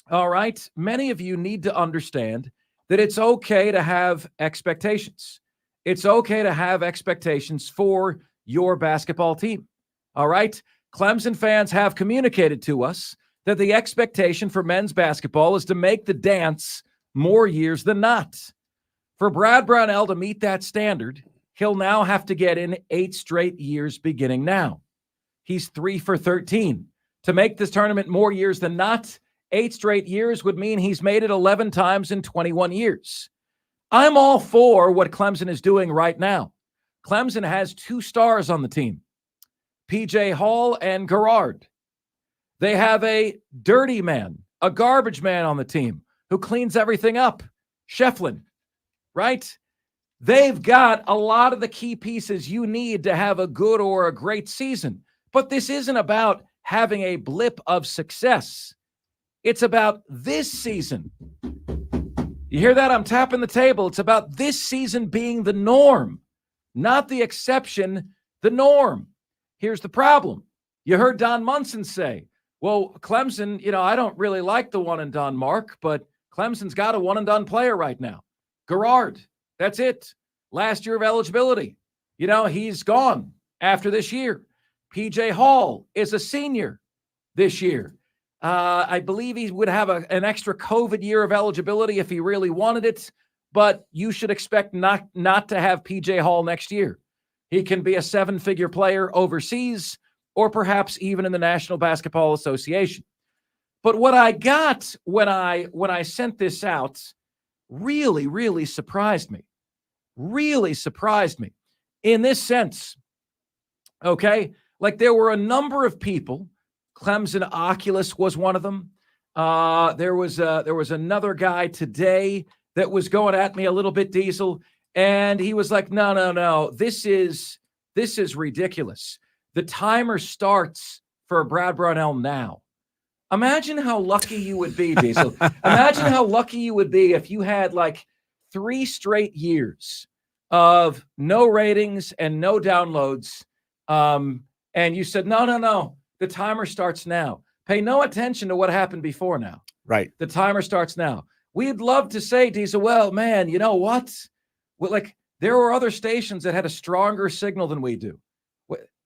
all right, many of you need to understand that it's okay to have expectations. It's okay to have expectations for your basketball team. All right. Clemson fans have communicated to us that the expectation for men's basketball is to make the dance more years than not. For Brad Brownell to meet that standard, he'll now have to get in 8 straight years beginning now. He's 3 for 13. To make this tournament more years than not, 8 straight years would mean he's made it 11 times in 21 years. I'm all for what Clemson is doing right now. Clemson has 2 stars on the team, P.J. Hall and Garrard. They have a dirty man, a garbage man on the team who cleans everything up, Shefflin, right? They've got a lot of the key pieces you need to have a good or a great season. But this isn't about having a blip of success. It's about this season. You hear that? I'm tapping the table. It's about this season being the norm, not the exception, the norm. Here's the problem. You heard Don Munson say, well, Clemson, you know, I don't really like the one and done, Mark, but Clemson's got a one and done player right now. Garrard, that's it. Last year of eligibility. You know, he's gone after this year. P.J. Hall is a senior this year. I believe he would have an extra COVID year of eligibility if he really wanted it, but you should expect not to have P.J. Hall next year. He can be a 7-figure player overseas or perhaps even in the National Basketball Association. But what I got when I sent this out really, really surprised me. Really surprised me in this sense. Okay? Like there were a number of people. Clemson Oculus was one of them. There was another guy today that was going at me a little bit, Diesel, and he was like, no, this is ridiculous. The timer starts for Brad Brownell now. Imagine how lucky you would be, Diesel. Imagine how lucky you would be if you had like 3 straight years of no ratings and no downloads, and you said, no, the timer starts now. Pay no attention to what happened before now. Right. The timer starts now. We'd love to say, Diesel, well, man, you know what? Well, like there were other stations that had a stronger signal than we do.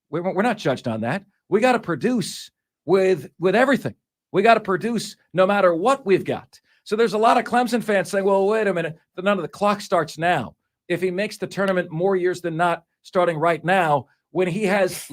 We're not judged on that. We got to produce with everything. We got to produce no matter what we've got. So there's a lot of Clemson fans saying, well, wait a minute, none of the clock starts now. If he makes the tournament more years than not starting right now, when he has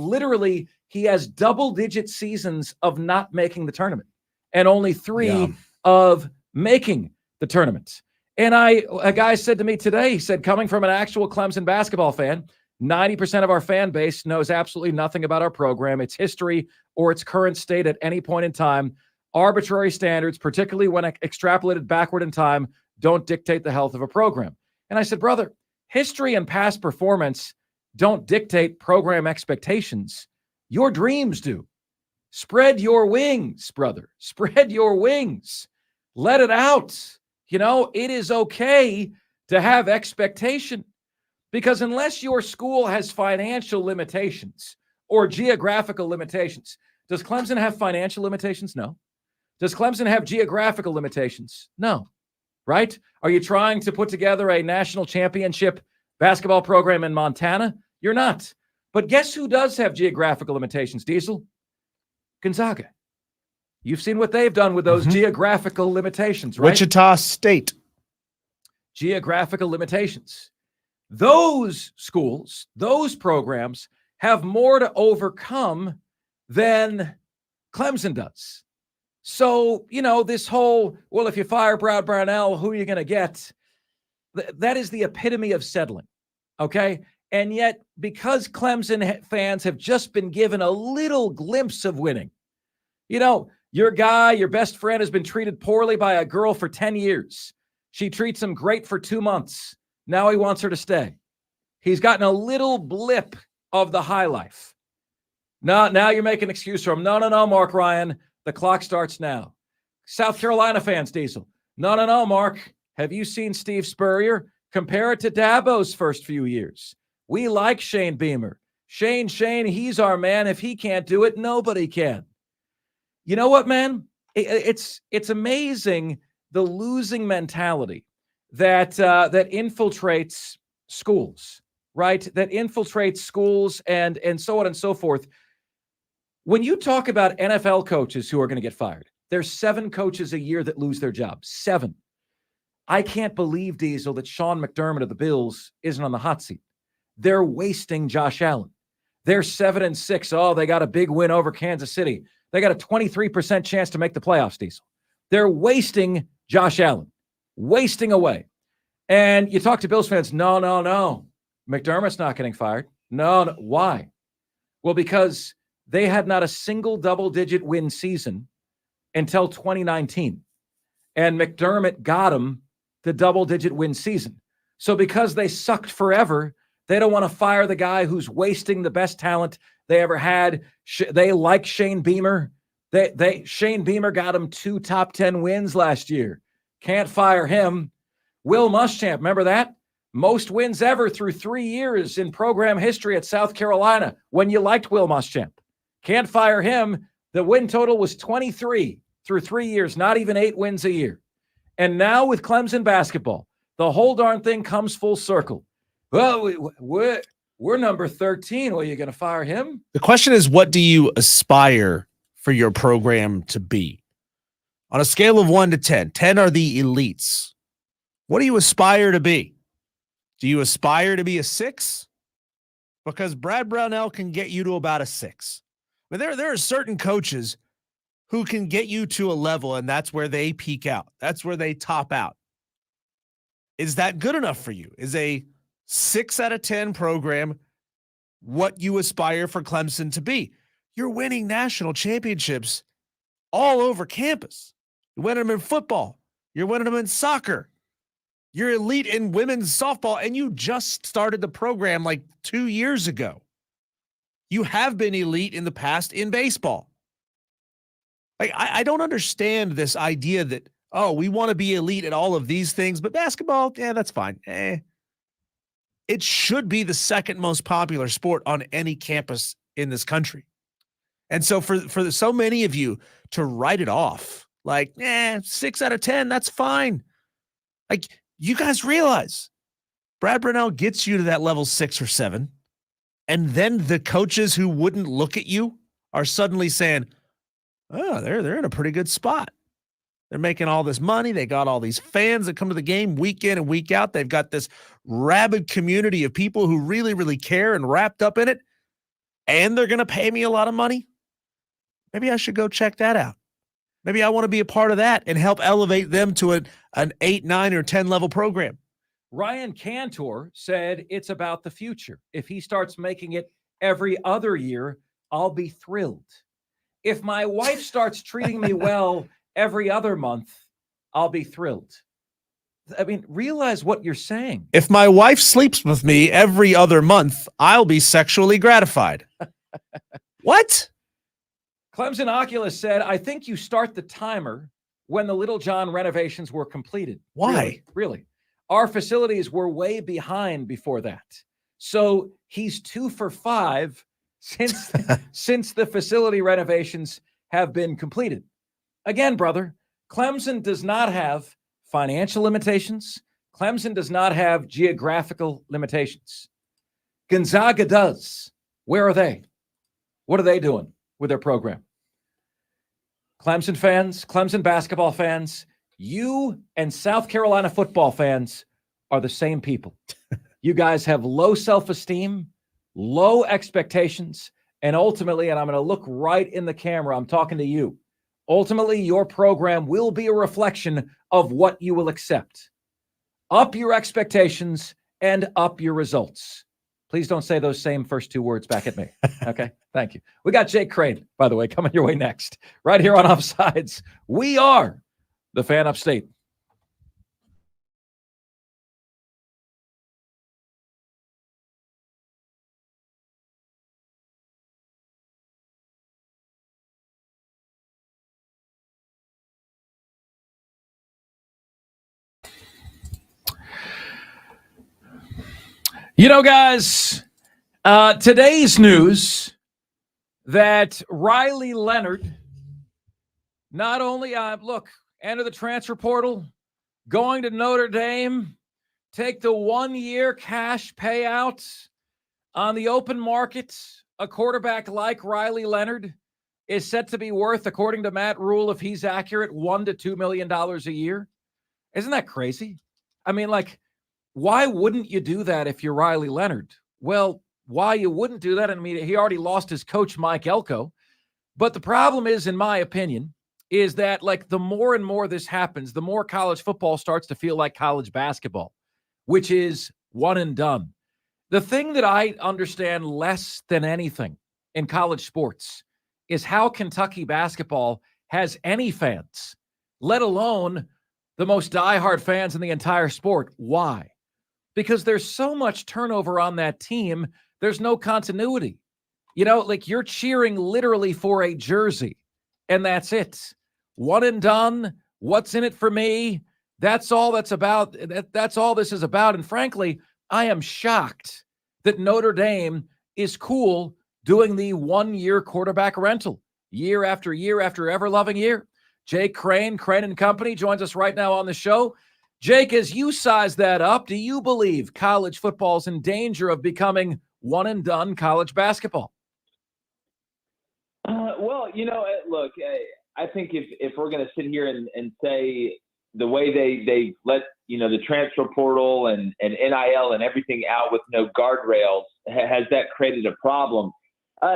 double-digit seasons of not making the tournament and only 3 of making the tournament. And a guy said to me today, he said, coming from an actual Clemson basketball fan, 90% of our fan base knows absolutely nothing about our program, its history, or its current state at any point in time. Arbitrary standards, particularly when extrapolated backward in time, don't dictate the health of a program. And I said, brother, history and past performance don't dictate program expectations. Your dreams do. Spread your wings, brother. Spread your wings. Let it out. You know, it is okay to have expectation, because unless your school has financial limitations or geographical limitations, does Clemson have financial limitations? No. Does Clemson have geographical limitations? No. Right? Are you trying to put together a national championship basketball program in Montana? You're not. But guess who does have geographical limitations, Diesel? Gonzaga. You've seen what they've done with those geographical limitations, right? Wichita State. Geographical limitations. Those schools, those programs have more to overcome than Clemson does. So, you know, this whole, well, if you fire Brad Brownell, who are you going to get? That is the epitome of settling, okay? And yet, because Clemson fans have just been given a little glimpse of winning, you know, your guy, your best friend has been treated poorly by a girl for 10 years. She treats him great for 2 months. Now he wants her to stay. He's gotten a little blip of the high life. Now you're making an excuse for him. No, Mark Ryan. The clock starts now. South Carolina fans, Diesel. No, Mark. Have you seen Steve Spurrier? Compare it to Dabo's first few years. We like Shane Beamer. Shane, he's our man. If he can't do it, nobody can. You know what, man? It's amazing the losing mentality that infiltrates schools, right? That infiltrates schools and so on and so forth. When you talk about NFL coaches who are going to get fired, there's 7 coaches a year that lose their job. 7. I can't believe, Diesel, that Sean McDermott of the Bills isn't on the hot seat. They're wasting Josh Allen. They're 7-6. Oh, they got a big win over Kansas City. They got a 23% chance to make the playoffs, Diesel. They're wasting Josh Allen, wasting away. And you talk to Bills fans, no. McDermott's not getting fired. No. Why? Well, because they had not a single double-digit win season until 2019. And McDermott got them the double-digit win season. So because they sucked forever, they don't want to fire the guy who's wasting the best talent they ever had. They like Shane Beamer. Shane Beamer got him 2 top 10 wins last year. Can't fire him. Will Muschamp, remember that? Most wins ever through 3 years in program history at South Carolina when you liked Will Muschamp. Can't fire him. The win total was 23 through 3 years, not even 8 wins a year. And now with Clemson basketball, the whole darn thing comes full circle. Well, we're number 13. Well, you going to fire him? The question is, what do you aspire for your program to be? On a scale of 1 to 10, 10 are the elites. What do you aspire to be? Do you aspire to be a 6? Because Brad Brownell can get you to about a 6. But there are certain coaches who can get you to a level, and that's where they peak out. That's where they top out. Is that good enough for you? Is a 6 out of 10 program what you aspire for Clemson to be? You're winning national championships all over campus. You're winning them in football. You're winning them in soccer. You're elite in women's softball, and you just started the program like 2 years ago. You have been elite in the past in baseball. Like, I don't understand this idea that, oh, we want to be elite at all of these things, but basketball, yeah, that's fine. It should be the second most popular sport on any campus in this country. And so for so many of you to write it off, like, 6 out of 10, that's fine. Like, you guys realize Brad Brownell gets you to that level 6 or 7. And then the coaches who wouldn't look at you are suddenly saying, oh, they're in a pretty good spot. They're making all this money. They got all these fans that come to the game week in and week out. They've got this rabid community of people who really, really care and wrapped up in it. And they're going to pay me a lot of money. Maybe I should go check that out. Maybe I want to be a part of that and help elevate them to an 8, 9, or 10 level program. Ryan Cantor said it's about the future. If he starts making it every other year, I'll be thrilled. If my wife starts treating me well every other month, I'll be thrilled. I mean, realize what you're saying. If my wife sleeps with me every other month, I'll be sexually gratified. What? Clemson Oculus said, I think you start the timer when the Little John renovations were completed. Why? Really? Our facilities were way behind before that. So he's 2 for 5 since the facility renovations have been completed. Again, brother, Clemson does not have financial limitations. Clemson does not have geographical limitations. Gonzaga does. Where are they? What are they doing with their program? Clemson fans, Clemson basketball fans, you and South Carolina football fans are the same people. You guys have low self-esteem, low expectations, and ultimately, and I'm going to look right in the camera, I'm talking to you. Ultimately, your program will be a reflection of what you will accept. Up your expectations and up your results. Please don't say those same first 2 words back at me. Okay? Thank you. We got Jake Crane, by the way, coming your way next. Right here on Offsides. We are the Fan Upstate. You know, guys, Today's news that Riley Leonard not only, enter the transfer portal, going to Notre Dame, take the 1-year cash payout on the open market. A quarterback like Riley Leonard is set to be worth, according to Matt Rule, if he's accurate, $1 to $2 million a year. Isn't that crazy? I mean, why wouldn't you do that if you're Riley Leonard? Well, why you wouldn't do that, I mean, he already lost his coach, Mike Elko. But the problem is, in my opinion, is that the more and more this happens, the more college football starts to feel like college basketball, which is one and done. The thing that I understand less than anything in college sports is how Kentucky basketball has any fans, let alone the most diehard fans in the entire sport. Why? Because there's so much turnover on that team. There's no continuity. You're cheering literally for a jersey, and that's it. One and done. What's in it for me? That's all that's about. That's all this is about. And frankly, I am shocked that Notre Dame is cool doing the 1-year quarterback rental year after year after ever-loving year. Jake Crane & Company, joins us right now on the show. Jake, as you size that up, do you believe college football is in danger of becoming one-and-done college basketball? Well, look, I think if we're going to sit here and say the way they let, the transfer portal and NIL and everything out with no guardrails, has that created a problem?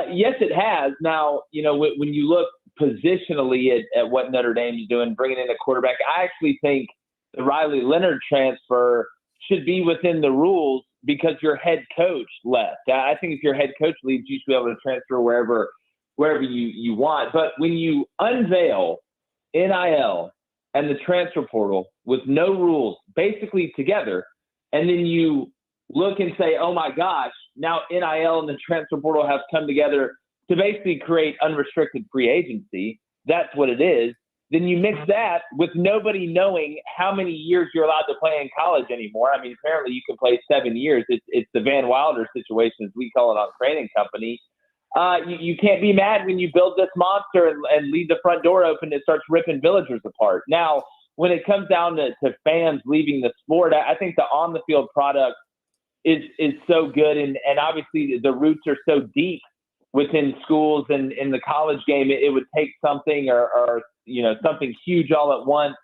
Yes, it has. Now, when you look positionally at what Notre Dame is doing, bringing in a quarterback, I actually think the Riley Leonard transfer should be within the rules because your head coach left. I think if your head coach leaves, you should be able to transfer wherever you want. But when you unveil NIL and the transfer portal with no rules, basically together, and then you look and say, oh my gosh, now NIL and the transfer portal have come together to basically create unrestricted free agency, that's what it is, then you mix that with nobody knowing how many years you're allowed to play in college anymore. I mean, apparently you can play 7 years. It's the Van Wilder situation, as we call it on Crane & Company. You can't be mad when you build this monster and leave the front door open. It starts ripping villagers apart. Now, when it comes down to fans leaving the sport, I think the on-the-field product is so good. And obviously the roots are so deep within schools and in the college game. It would take something or something huge all at once,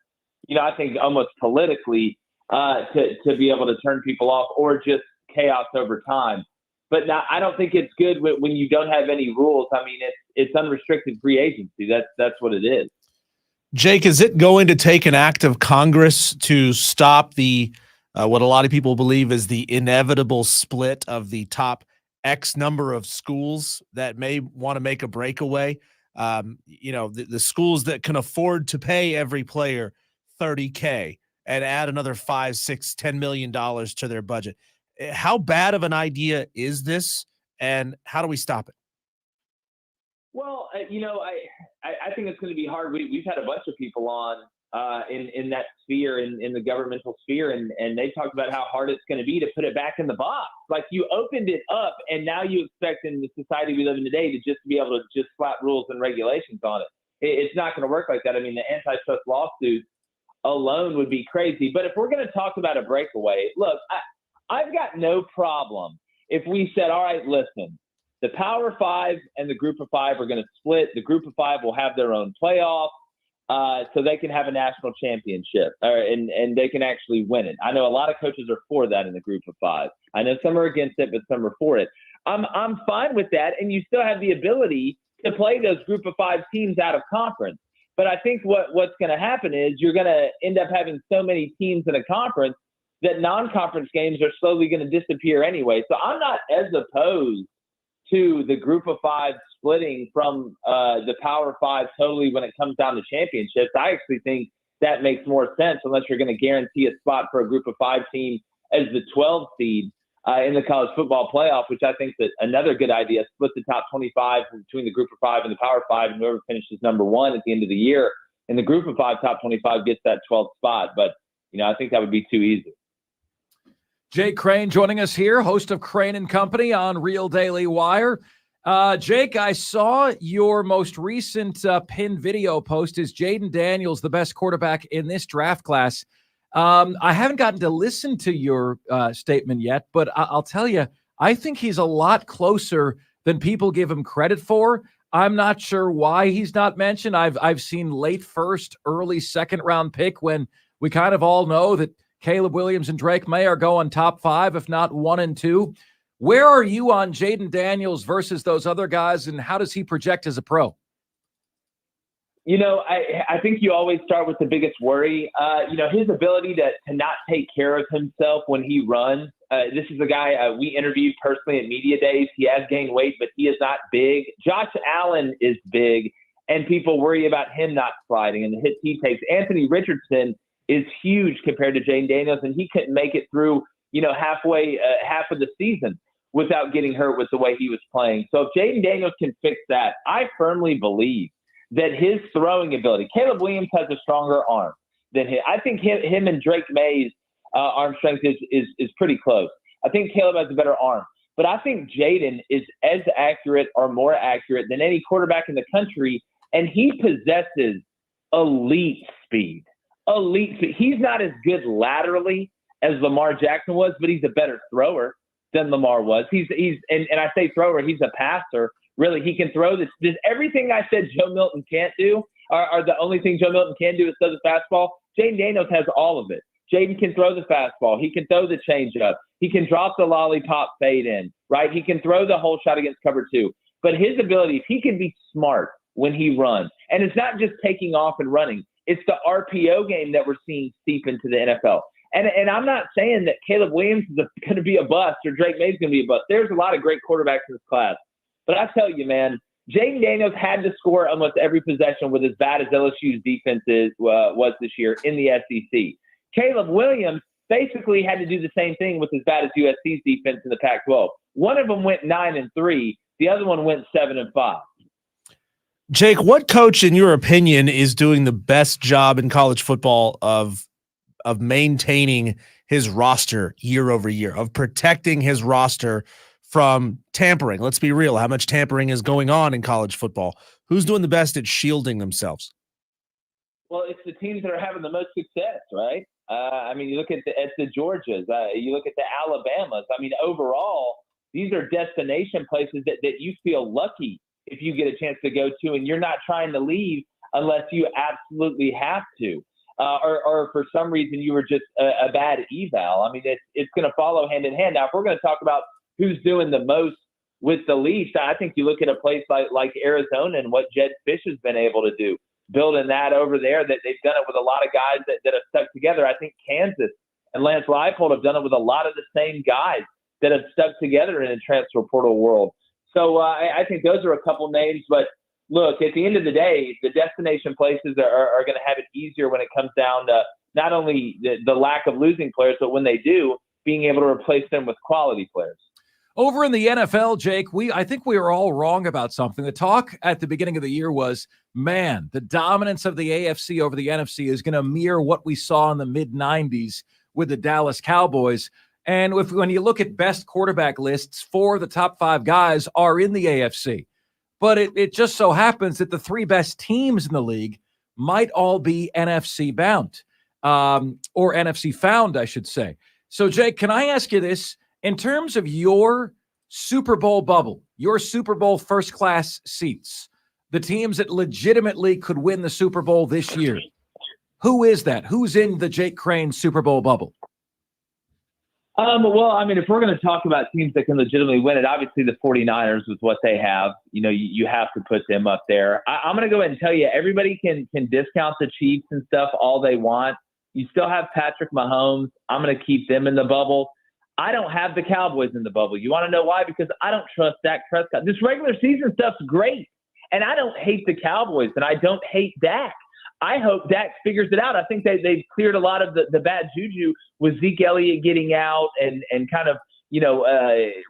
I think almost politically to be able to turn people off, or just chaos over time. But now, I don't think it's good when you don't have any rules. I mean, it's unrestricted free agency. That's what it is. Jake, is it going to take an act of Congress to stop the what a lot of people believe is the inevitable split of the top X number of schools that may want to make a breakaway? The schools that can afford to pay every player $30K and add another $5, $6, $10 million to their budget. How bad of an idea is this, and how do we stop it? Well, I think it's going to be hard. We've had a bunch of people on in that sphere, in the governmental sphere, and they talked about how hard it's going to be to put it back in the box. Like, you opened it up, and now you expect in the society we live in today to just be able to just slap rules and regulations on it. It's not going to work like that. I mean, the antitrust lawsuit alone would be crazy. But if we're going to talk about a breakaway, look, I've got no problem if we said, all right, listen, the Power Five and the Group of Five are going to split. The Group of Five will have their own playoff so they can have a national championship and they can actually win it. I know a lot of coaches are for that in the Group of Five. I know some are against it, but some are for it. I'm fine with that, and you still have the ability to play those Group of Five teams out of conference. But I think what's going to happen is you're going to end up having so many teams in a conference that non-conference games are slowly going to disappear anyway. So I'm not as opposed to the Group of Five splitting from the Power Five totally when it comes down to championships. I actually think that makes more sense unless you're going to guarantee a spot for a Group of Five team as the 12 seed in the college football playoff, which I think is another good idea. Split the top 25 between the Group of Five and the Power Five, and whoever finishes number one at the end of the year in the Group of Five top 25 gets that 12th spot. But, I think that would be too easy. Jake Crane joining us here, host of Crane and Company on Real Daily Wire. Jake, I saw your most recent pinned video post. Is Jaden Daniels the best quarterback in this draft class? I haven't gotten to listen to your statement yet, but I'll tell you, I think he's a lot closer than people give him credit for. I'm not sure why he's not mentioned. I've seen late first, early second round pick when we kind of all know that Caleb Williams and Drake May are going top 5, if not 1 and 2. Where are you on Jaden Daniels versus those other guys, and how does he project as a pro? I think you always start with the biggest worry. His ability to not take care of himself when he runs. This is a guy we interviewed personally at Media Days. He has gained weight, but he is not big. Josh Allen is big, and people worry about him not sliding and the hits he takes. Anthony Richardson is huge compared to Jaden Daniels, and he couldn't make it through, half of the season without getting hurt with the way he was playing. So if Jaden Daniels can fix that, I firmly believe that his throwing ability, Caleb Williams has a stronger arm than him. I think him and Drake May's arm strength is pretty close. I think Caleb has a better arm, but I think Jaden is as accurate or more accurate than any quarterback in the country, and he possesses elite speed. He's not as good laterally as Lamar Jackson was, but he's a better thrower than Lamar was. And I say thrower, he's a passer. Really, he can throw this. Everything I said Joe Milton can't do, are the only thing Joe Milton can do is throw the fastball. Jaden Daniels has all of it. Jaden can throw the fastball. He can throw the changeup. He can drop the lollipop fade in, right? He can throw the whole shot against cover 2. But his ability, if he can be smart when he runs, and it's not just taking off and running, it's the RPO game that we're seeing seep into the NFL. And I'm not saying that Caleb Williams is going to be a bust or Drake May's going to be a bust. There's a lot of great quarterbacks in this class. But I tell you, man, Jaden Daniels had to score almost every possession with as bad as LSU's defense was this year in the SEC. Caleb Williams basically had to do the same thing with as bad as USC's defense in the Pac-12. One of them went 9-3. The other one went 7-5. Jake, what coach, in your opinion, is doing the best job in college football of maintaining his roster year over year, of protecting his roster from tampering? Let's be real. How much tampering is going on in college football? Who's doing the best at shielding themselves? Well, it's the teams that are having the most success, right? You look at the Georgias, you look at the Alabamas. Overall, these are destination places that you feel lucky if you get a chance to go to, and you're not trying to leave unless you absolutely have to, or for some reason you were just a bad eval. It's going to follow hand in hand. Now, if we're going to talk about who's doing the most with the least, I think you look at a place like Arizona and what Jed Fish has been able to do, building that over there, that they've done it with a lot of guys that have stuck together. I think Kansas and Lance Leipold have done it with a lot of the same guys that have stuck together in the transfer portal world. So I think those are a couple names. But look, at the end of the day, the destination places are going to have it easier when it comes down to not only the lack of losing players, but when they do, being able to replace them with quality players. Over in the NFL, Jake, I think we were all wrong about something. The talk at the beginning of the year was, man, the dominance of the AFC over the NFC is going to mirror what we saw in the mid-'90s with the Dallas Cowboys. And when you look at best quarterback lists, 4 of the top 5 guys are in the AFC. But it just so happens that the 3 best teams in the league might all be NFC bound, or NFC found, I should say. So, Jake, can I ask you this? In terms of your Super Bowl bubble, your Super Bowl first-class seats, the teams that legitimately could win the Super Bowl this year, who is that? Who's in the Jake Crane Super Bowl bubble? If we're going to talk about teams that can legitimately win it, obviously the 49ers with what they have, you have to put them up there. I'm going to go ahead and tell you, everybody can discount the Chiefs and stuff all they want. You still have Patrick Mahomes. I'm going to keep them in the bubble. I don't have the Cowboys in the bubble. You want to know why? Because I don't trust Dak Prescott. This regular season stuff's great, and I don't hate the Cowboys, and I don't hate Dak. I hope Dak figures it out. I think they've cleared a lot of the bad juju with Zeke Elliott getting out and kind of,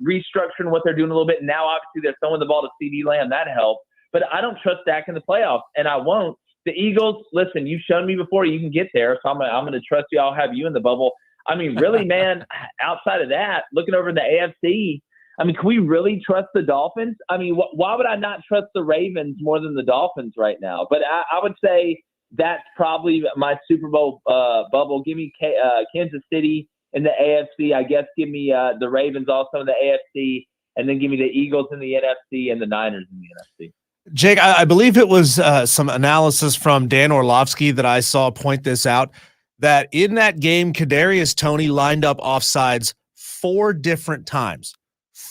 restructuring what they're doing a little bit. And now, obviously, they're throwing the ball to CeeDee Lamb. That helps. But I don't trust Dak in the playoffs, and I won't. The Eagles, listen, you've shown me before you can get there, so I'm going to trust you. I'll have you in the bubble. I mean, really, man, outside of that, looking over in the AFC, I mean, can we really trust the Dolphins? I mean, why would I not trust the Ravens more than the Dolphins right now? But I would say that's probably my Super Bowl bubble. Give me Kansas City in the AFC. I guess give me the Ravens also in the AFC, and then give me the Eagles in the NFC and the Niners in the NFC. Jake, I believe it was some analysis from Dan Orlovsky that I saw point this out, that in that game, Kadarius Toney lined up offsides 4 different times.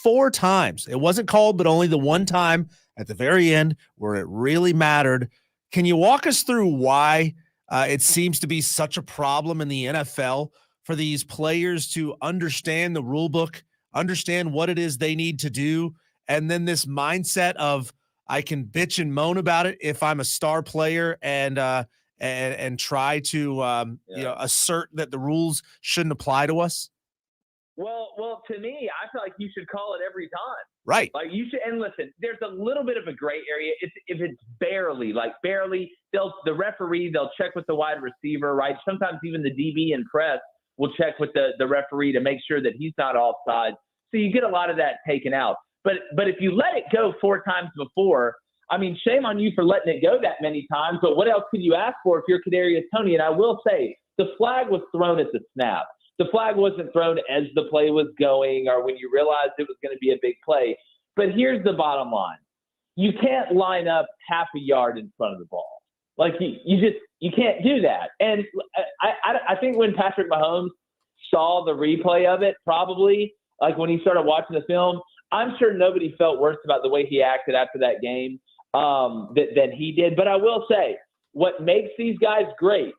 4 times. It wasn't called, but only the one time at the very end where it really mattered. Can you walk us through why it seems to be such a problem in the NFL for these players to understand the rule book, understand what it is they need to do, and then this mindset of I can bitch and moan about it if I'm a star player and try to assert that the rules shouldn't apply to us? Well, to me, I feel like you should call it every time. Right. Like you should. And listen, there's a little bit of a gray area. If it's barely, the referee, they'll check with the wide receiver, right? Sometimes even the DB and press will check with the referee to make sure that he's not offside. So you get a lot of that taken out. But if you let it go 4 times before, I mean, shame on you for letting it go that many times. But what else could you ask for if you're Kadarius Toney? And I will say, the flag was thrown at the snap. The flag wasn't thrown as the play was going or when you realized it was going to be a big play. But here's the bottom line. You can't line up half a yard in front of the ball. Like you can't do that. And I think when Patrick Mahomes saw the replay of it, probably like when he started watching the film, I'm sure nobody felt worse about the way he acted after that game than he did. But I will say, what makes these guys great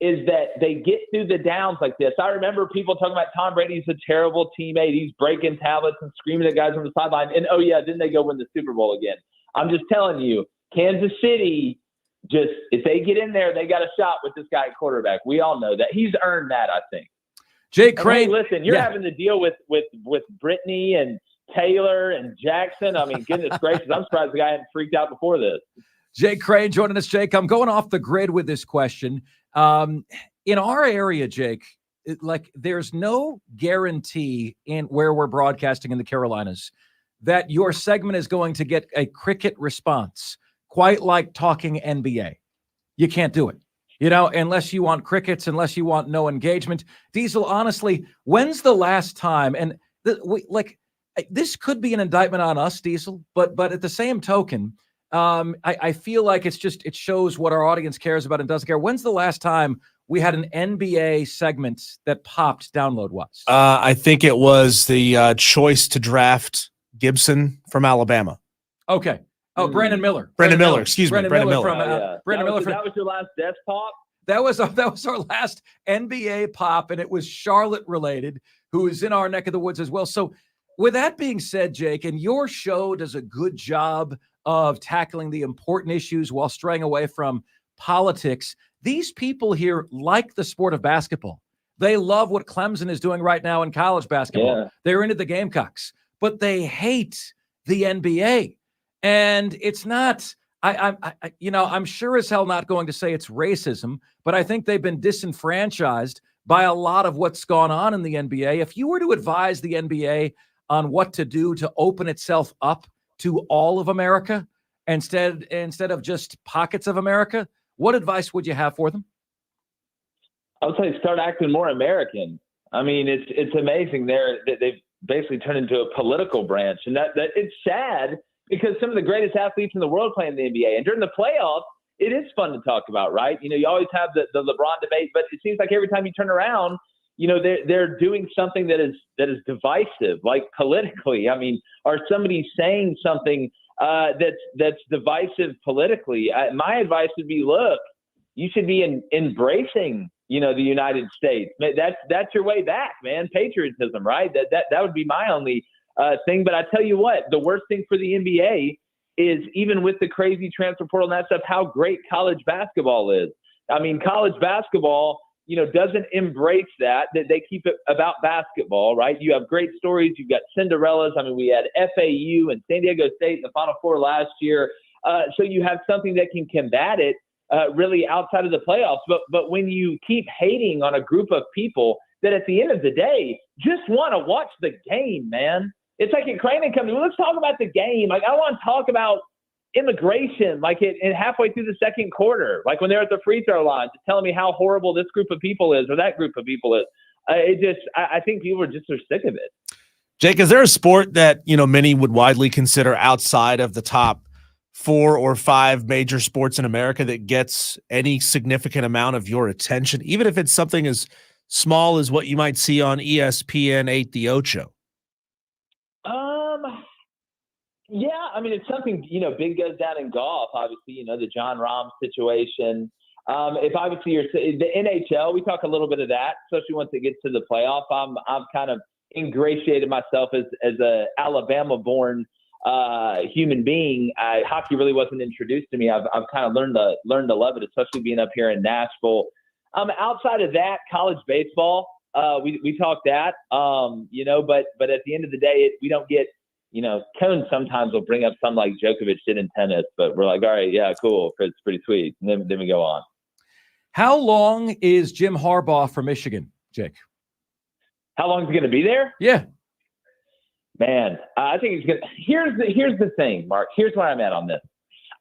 is that they get through the downs like this. I remember people talking about Tom Brady's a terrible teammate. He's breaking tablets and screaming at guys on the sideline. And, oh, yeah, then they go win the Super Bowl again. I'm just telling you, Kansas City, just if they get in there, they got a shot with this guy at quarterback. We all know that. He's earned that, I think. Jake Crane. Hey, listen, you're having to deal with Brittany and Taylor and Jackson. I mean, goodness gracious, I'm surprised the guy hadn't freaked out before this. Jake Crane joining us, Jake. I'm going off the grid with this question. In our area, Jake, there's no guarantee in where we're broadcasting in the Carolinas that your segment is going to get a cricket response, quite like talking NBA. You can't do it, unless you want crickets, unless you want no engagement. Diesel, honestly, when's the last time? And this could be an indictment on us, Diesel, but at the same token, I feel like it shows what our audience cares about and doesn't care. When's the last time we had an NBA segment that popped download-wise? I think it was the choice to draft Gibson from Alabama. Okay. Oh, Brandon Miller. Brandon Miller. Excuse me. Brandon Miller. That was your last desk pop? That was our last NBA pop, and it was Charlotte related, who is in our neck of the woods as well. So with that being said, Jake, and your show does a good job of tackling the important issues while straying away from politics. These people here like the sport of basketball. They love what Clemson is doing right now in college basketball. Yeah. They're into the Gamecocks, but they hate the NBA. And it's not, I'm sure as hell not going to say it's racism, but I think they've been disenfranchised by a lot of what's gone on in the NBA. If you were to advise the NBA on what to do to open itself up to all of America instead of just pockets of America, what advice would you have for them? I would say start acting more American. I mean, it's amazing they've basically turned into a political branch, and that it's sad because some of the greatest athletes in the world play in the NBA, and during the playoffs, it is fun to talk about, right? You always have the LeBron debate, but it seems like every time you turn around, they're doing something that is divisive, like politically. I mean, or somebody saying something that's divisive politically. My advice would be, look, you should be embracing, the United States. That's your way back, man. Patriotism, right? That would be my only thing. But I tell you what, the worst thing for the NBA is, even with the crazy transfer portal and that stuff, how great college basketball is. I mean, college basketball, doesn't embrace that they keep it about basketball, right? You have great stories. You've got Cinderellas. I mean, we had FAU and San Diego State in the Final Four last year. So you have something that can combat it really outside of the playoffs. But when you keep hating on a group of people, that at the end of the day just want to watch the game, man. It's like at Crane and Company, well, let's talk about the game. Like, I want to talk about immigration, like it halfway through the second quarter, like when they're at the free throw line, just telling me how horrible this group of people is or that group of people is. I think people are sick of it. Jake, is there a sport that, many would widely consider outside of the top 4 or 5 major sports in America that gets any significant amount of your attention, even if it's something as small as what you might see on ESPN 8 The Ocho? Yeah, I mean, it's something, big goes down in golf, obviously, the John Rahm situation. If obviously you're the NHL, we talk a little bit of that, especially once it gets to the playoff. I've kind of ingratiated myself as a Alabama-born human being. Hockey really wasn't introduced to me. I've kind of learned to love it, especially being up here in Nashville. Outside of that, college baseball, we talk that, but at the end of the day, we don't get. Cone sometimes will bring up something like Djokovic did in tennis, but we're like, all right, yeah, cool, it's pretty sweet. And then we go on. How long is Jim Harbaugh for Michigan, Jake? How long is he going to be there? Yeah. Man, I think he's going to – here's the thing, Mark. Here's where I'm at on this.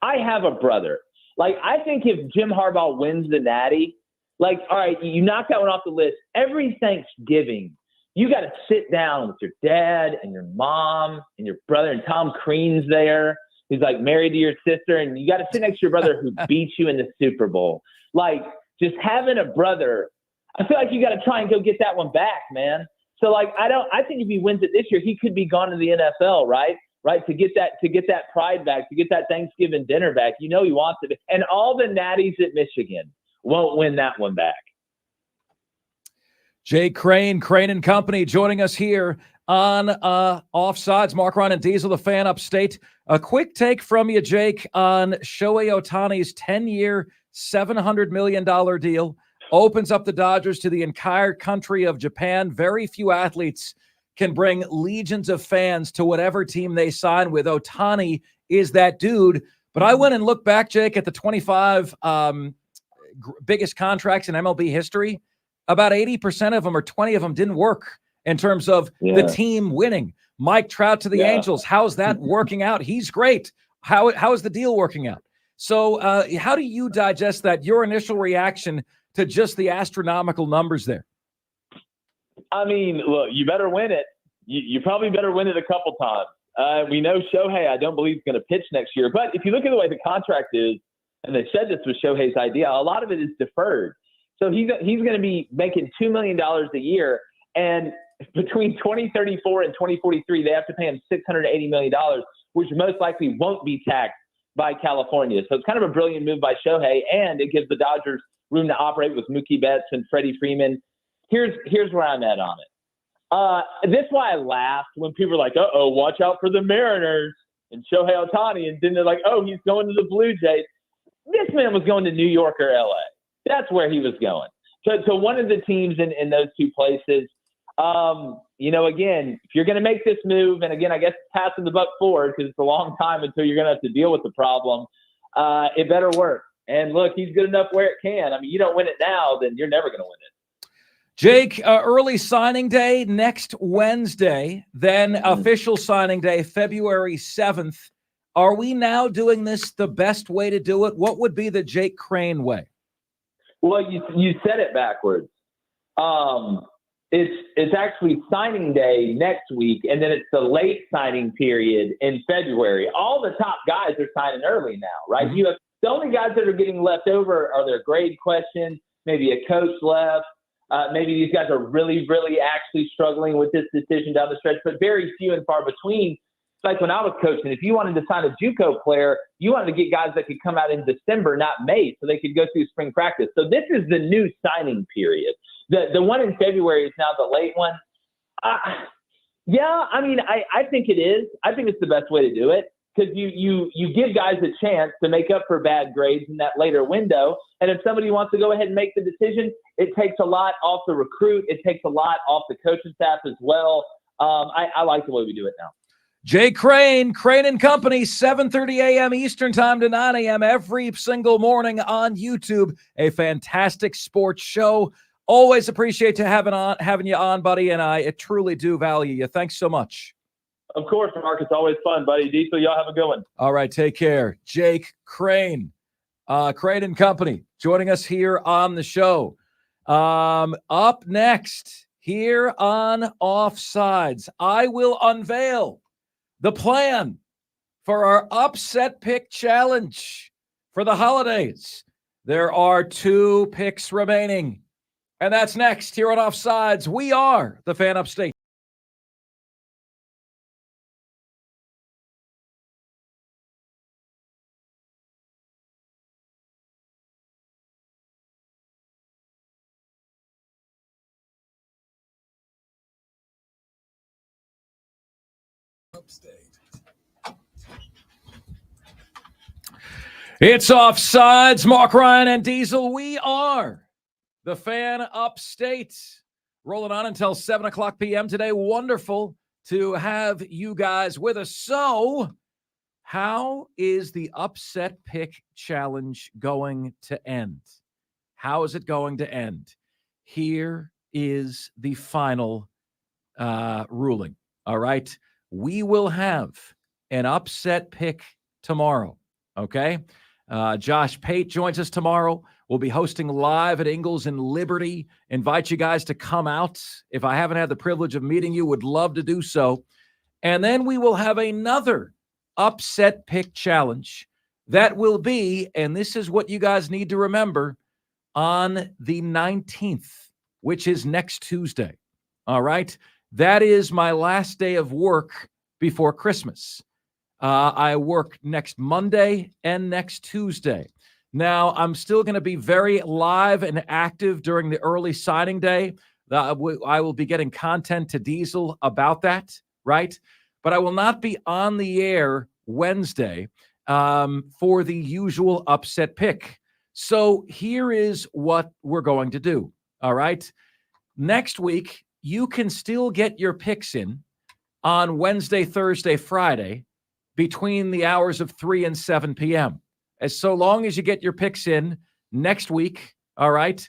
I have a brother. Like, I think if Jim Harbaugh wins the Natty, like, all right, you knock that one off the list. Every Thanksgiving – you got to sit down with your dad and your mom and your brother, and Tom Crean's there. He's like married to your sister, and you got to sit next to your brother who beat you in the Super Bowl. Like, just having a brother, I feel like you got to try and go get that one back, man. So like, I think if he wins it this year, he could be gone to the NFL, right? Right. To get that pride back, to get that Thanksgiving dinner back. He wants it. And all the natties at Michigan won't win that one back. Jake Crane and Company, joining us here on Offsides. Mark Ryan and Diesel, the Fan Upstate. A quick take from you, Jake, on Shohei Ohtani's 10-year, $700 million deal. Opens up the Dodgers to the entire country of Japan. Very few athletes can bring legions of fans to whatever team they sign with. Ohtani is that dude. But I went and looked back, Jake, at the 25 biggest contracts in MLB history. About 80% of them or 20 of them didn't work in terms of the team winning. Mike Trout to the Angels. How's that working out? He's great. How is the deal working out? So how do you digest that, your initial reaction to just the astronomical numbers there? I mean, look, you better win it. You probably better win it a couple times. We know Shohei, I don't believe, is going to pitch next year. But if you look at the way the contract is, and they said this was Shohei's idea, a lot of it is deferred. So he's going to be making $2 million a year, and between 2034 and 2043, they have to pay him $680 million, which most likely won't be taxed by California. So it's kind of a brilliant move by Shohei, and it gives the Dodgers room to operate with Mookie Betts and Freddie Freeman. Here's where I'm at on it. This is why I laughed when people were like, uh-oh, watch out for the Mariners and Shohei Ohtani, and then they're like, oh, he's going to the Blue Jays. This man was going to New York or L.A. That's where he was going. So one of the teams in those two places, again, if you're going to make this move, and again, I guess it's passing the buck forward because it's a long time until you're going to have to deal with the problem, it better work. And look, he's good enough where it can. I mean, you don't win it now, then you're never going to win it. Jake, early signing day next Wednesday, then official signing day, February 7th. Are we now doing this the best way to do it? What would be the Jake Crane way? Well, you said it backwards. It's actually signing day next week, and then it's the late signing period in February. All the top guys are signing early now, right? Mm-hmm. You have the only guys that are getting left over are their grade questions, maybe a coach left. Maybe these guys are really, really actually struggling with this decision down the stretch, but very few and far between. It's like when I was coaching, if you wanted to sign a JUCO player, you wanted to get guys that could come out in December, not May, so they could go through spring practice. So this is the new signing period. The one in February is now the late one. Yeah, I mean, I think it is. I think it's the best way to do it because you give guys a chance to make up for bad grades in that later window. And if somebody wants to go ahead and make the decision, it takes a lot off the recruit. It takes a lot off the coaching staff as well. I like the way we do it now. Jay Crane and Company, 7:30 a.m. Eastern time to 9 a.m. every single morning on YouTube. A fantastic sports show Always appreciate having you on, buddy, and I truly do value you. Thanks so much. Of course, Mark. It's always fun, buddy. Diesel, y'all have a good one. All right, take care. Jake Crane, Crane and Company, joining us here on the show. Up next, here on Offsides, I will unveil the plan for our upset pick challenge for the holidays. There are 2 picks remaining, and that's next here on Offsides. We are the Fan Upstate. It's Offsides. Mark Ryan and Diesel. We are the Fan Upstate. Rolling on until 7 o'clock p.m. today. Wonderful to have you guys with us. So, how is the upset pick challenge going to end? How is it going to end? Here is the final ruling. All right. We will have an upset pick tomorrow. Okay. Josh Pate joins us tomorrow. We'll be hosting live at Ingalls and Liberty. Invite you guys to come out. If I haven't had the privilege of meeting you, would love to do so. And then we will have another upset pick challenge that will be, and this is what you guys need to remember, on the 19th, which is next Tuesday. All right. That is my last day of work before Christmas. I work next Monday and next Tuesday. Now, I'm still going to be very live and active during the early signing day. I will be getting content to Diesel about that, right? But I will not be on the air Wednesday for the usual upset pick. So here is what we're going to do, all right? Next week, you can still get your picks in on Wednesday, Thursday, Friday, between the hours of 3 and 7 p.m. As so long as you get your picks in next week, all right,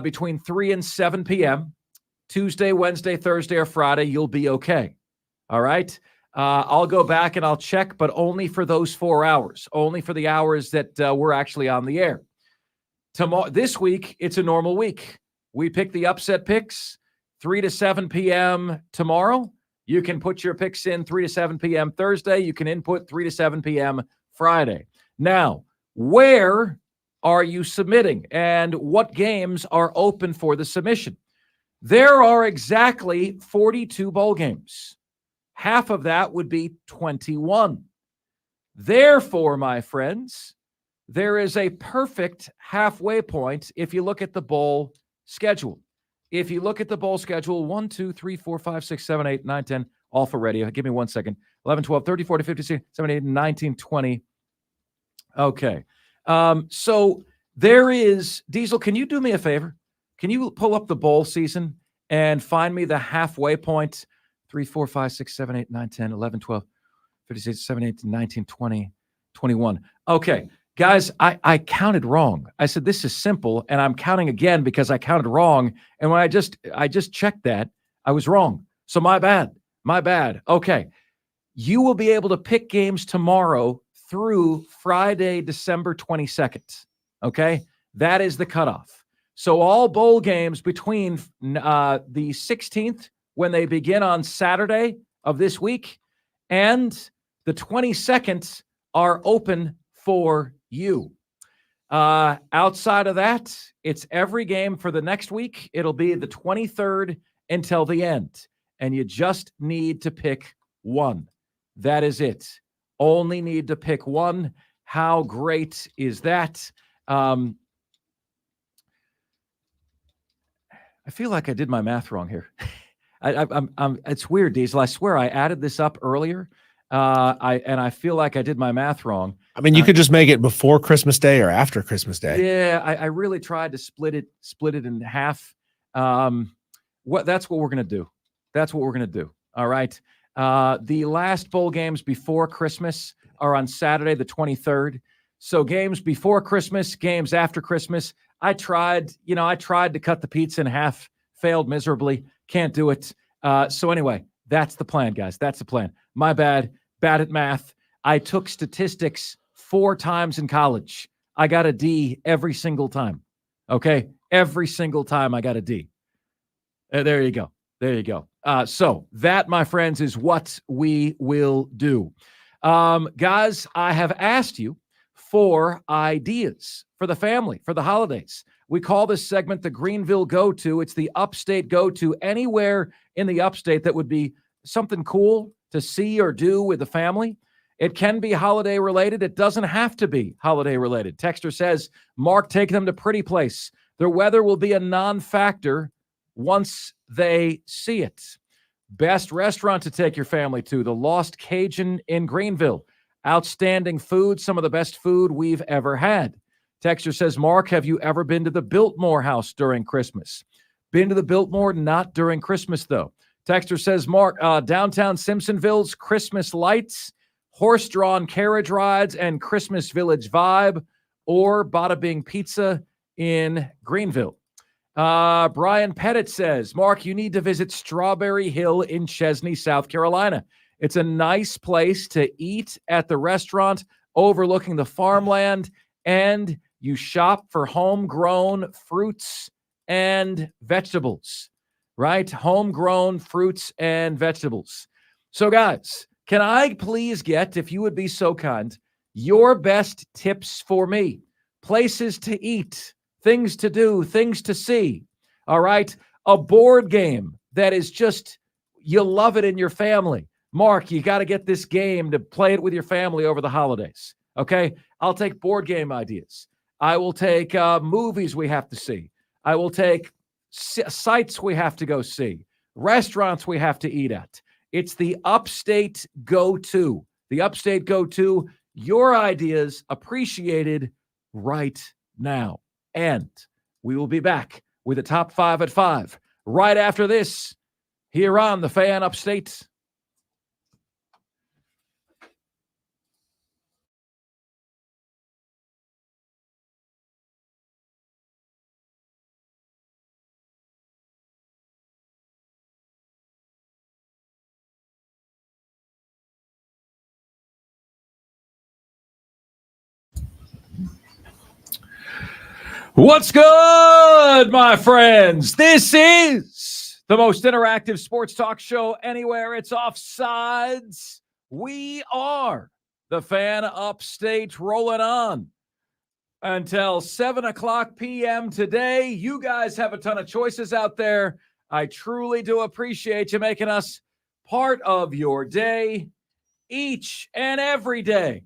between 3 and 7 p.m., Tuesday, Wednesday, Thursday, or Friday, you'll be okay. All right? I'll go back and I'll check, but only for those 4 hours, only for the hours that we're actually on the air. This week, it's a normal week. We pick the upset picks 3 to 7 p.m. tomorrow. You can put your picks in 3 to 7 p.m. Thursday. You can input 3 to 7 p.m. Friday. Now, where are you submitting and what games are open for the submission? There are exactly 42 bowl games. Half of that would be 21. Therefore, my friends, there is a perfect halfway point if you look at the bowl schedule. If you look at the bowl schedule, 1, 2, 3, 4, 5, 6, 7, 8, 9, 10, all for radio. Give me 1 second. 11, 12, 13, 14, 15, 16, 17, 18, 19, 20. Okay. So there is, Diesel, can you do me a favor? Can you pull up the bowl season and find me the halfway point? 3, 4, 5, 6, 7, 8, 9, 10, 11, 12, 15, 16, 17, 18, 19, 20, 21. Okay. Guys, I counted wrong. I said, this is simple, and I'm counting again because I counted wrong. And when I just checked that, I was wrong. So my bad. Okay. You will be able to pick games tomorrow through Friday, December 22nd. Okay. That is the cutoff. So all bowl games between the 16th, when they begin on Saturday of this week, and the 22nd are open for you. Outside of that, it's every game for the next week. It'll be the 23rd until the end. And you just need to pick one. That is it. Only need to pick one. How great is that? I feel like I did my math wrong here. It's weird, Diesel. I swear I added this up earlier. I feel like I did my math wrong. I mean, you could just make it before Christmas Day or after Christmas Day. Yeah, I really tried to split it in half. That's what we're gonna do. That's what we're gonna do. All right. The last bowl games before Christmas are on Saturday, the 23rd. So games before Christmas, games after Christmas. I tried to cut the pizza in half, failed miserably. Can't do it. So anyway, that's the plan, guys. That's the plan. My bad. Bad at math. I took statistics 4 times in college. I got a D every single time. Okay? Every single time I got a D. There you go. There you go. So that, my friends, is what we will do. Guys, I have asked you for ideas for the family, for the holidays. We call this segment the Greenville Go-To. It's the upstate go-to, anywhere in the upstate that would be something cool to see or do with the family. It can be holiday related. It doesn't have to be holiday related. Texter says, Mark, take them to Pretty Place. Their weather will be a non-factor once they see it. Best restaurant to take your family to, the Lost Cajun in Greenville. Outstanding food, some of the best food we've ever had. Texter says, Mark, have you ever been to the Biltmore House during Christmas? Been to the Biltmore, not during Christmas, though. Texter says, Mark, downtown Simpsonville's Christmas lights, horse-drawn carriage rides, and Christmas Village vibe, or Bada Bing Pizza in Greenville. Brian Pettit says, Mark, you need to visit Strawberry Hill in Chesney, South Carolina. It's a nice place to eat at the restaurant overlooking the farmland, and you shop for homegrown fruits and vegetables, right? Homegrown fruits and vegetables. So, guys, can I please get, if you would be so kind, your best tips for me? Places to eat, things to do, things to see. All right? A board game that is just, you love it in your family. Mark, you got to get this game to play it with your family over the holidays. Okay? I'll take board game ideas. I will take movies we have to see. I will take sites we have to go see. Restaurants we have to eat at. It's the upstate go-to. The upstate go-to. Your ideas appreciated right now. And we will be back with the top 5 at 5 right after this here on the Fan Upstate. What's good, my friends? This is the most interactive sports talk show anywhere. It's Offsides. We are the Fan Upstate, rolling on until 7 o'clock p.m. today. You guys have a ton of choices out there. I truly do appreciate you making us part of your day each and every day.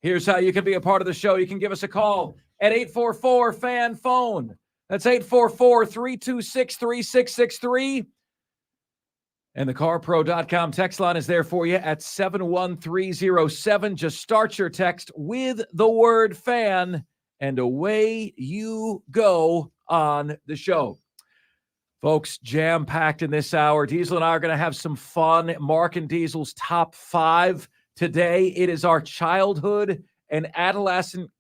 Here's how you can be a part of the show. You can give us a call at 844-FAN-PHONE. That's 844-326-3663. And the carpro.com text line is there for you at 71307. Just start your text with the word fan, and away you go on the show. Folks, jam-packed in this hour. Diesel and I are going to have some fun. Mark and Diesel's top 5 today. It is our childhood and adolescent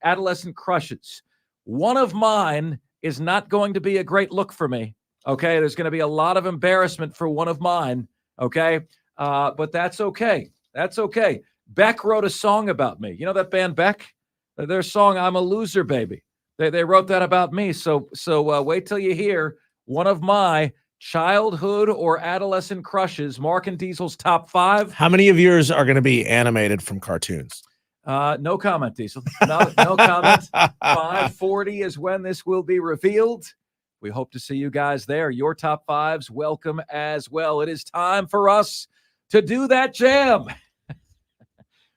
crushes. One of mine is not going to be a great look for me, okay? There's going to be a lot of embarrassment for one of mine, okay? But that's okay. That's okay. Beck wrote a song about me. You know that band Beck? Their song, I'm a Loser, Baby. They wrote that about me. So wait till you hear one of my childhood or adolescent crushes, Mark and Diesel's top 5. How many of yours are going to be animated from cartoons? No comment, Diesel. No comment. 5:40 is when this will be revealed. We hope to see you guys there. Your top 5s, welcome as well. It is time for us to do that jam.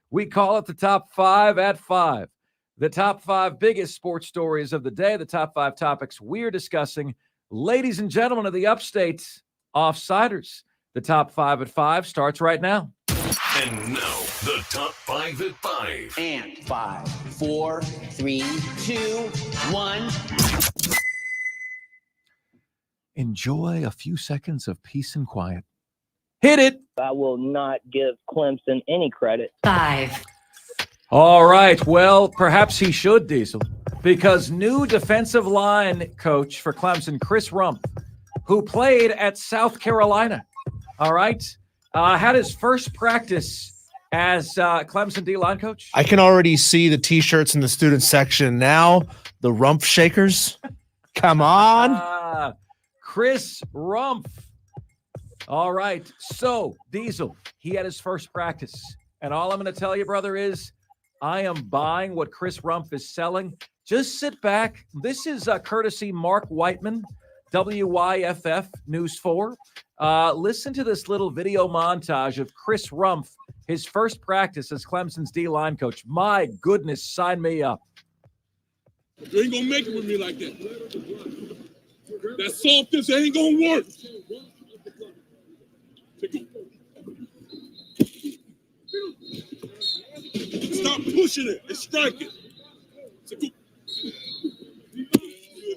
We call it the top 5 at 5. The top 5 biggest sports stories of the day, the top 5 topics we're discussing. Ladies and gentlemen of the Upstate, Offsiders. The top 5 at 5 starts right now. And now, the top 5 at 5. And 5, 4, 3, 2, 1. Enjoy a few seconds of peace and quiet. Hit it. I will not give Clemson any credit. 5. All right. Well, perhaps he should, Diesel, because new defensive line coach for Clemson, Chris Rumpf, who played at South Carolina, all right, had his first practice as Clemson D-line coach. I can already see the T-shirts in the student section now. The Rumpf shakers. Come on. Chris Rumpf. All right. So, Diesel, he had his first practice. And all I'm going to tell you, brother, is I am buying what Chris Rumpf is selling. Just sit back. This is courtesy Mark Whiteman, WYFF News 4. Listen to this little video montage of Chris Rumpf, his first practice as Clemson's D-line coach. My goodness, sign me up. You ain't gonna make it with me like that. That softness ain't gonna work. Stop pushing it and strike it.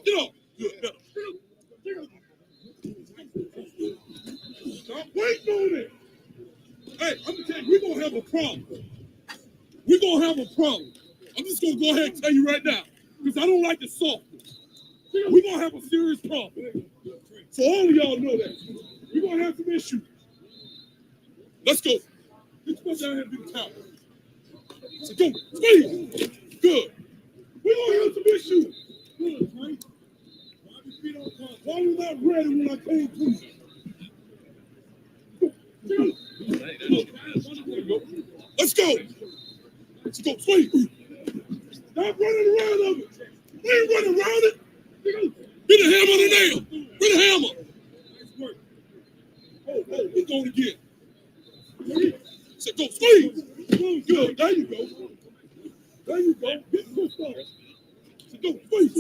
Get off. Good. Stop waiting on it. Hey, I'm gonna tell you, we're gonna have a problem. We're gonna have a problem. I'm just gonna go ahead and tell you right now, because I don't like the softness. We're gonna have a serious problem. So all of y'all know that. We're gonna have some issues. Let's go. Let's go down here and do the top. So go. Speed. Good. We're gonna have some issues. Good, right? Why are you not ready when I came to you? Let's go. Let's go. Sweet. Stop running around of it. We ain't running around it. Get the hammer on the nail. Get the hammer. Nice work. Oh, we're going again. So go. Sweet. Good. There you go. There you go. Get the stuff. So go. Sweet.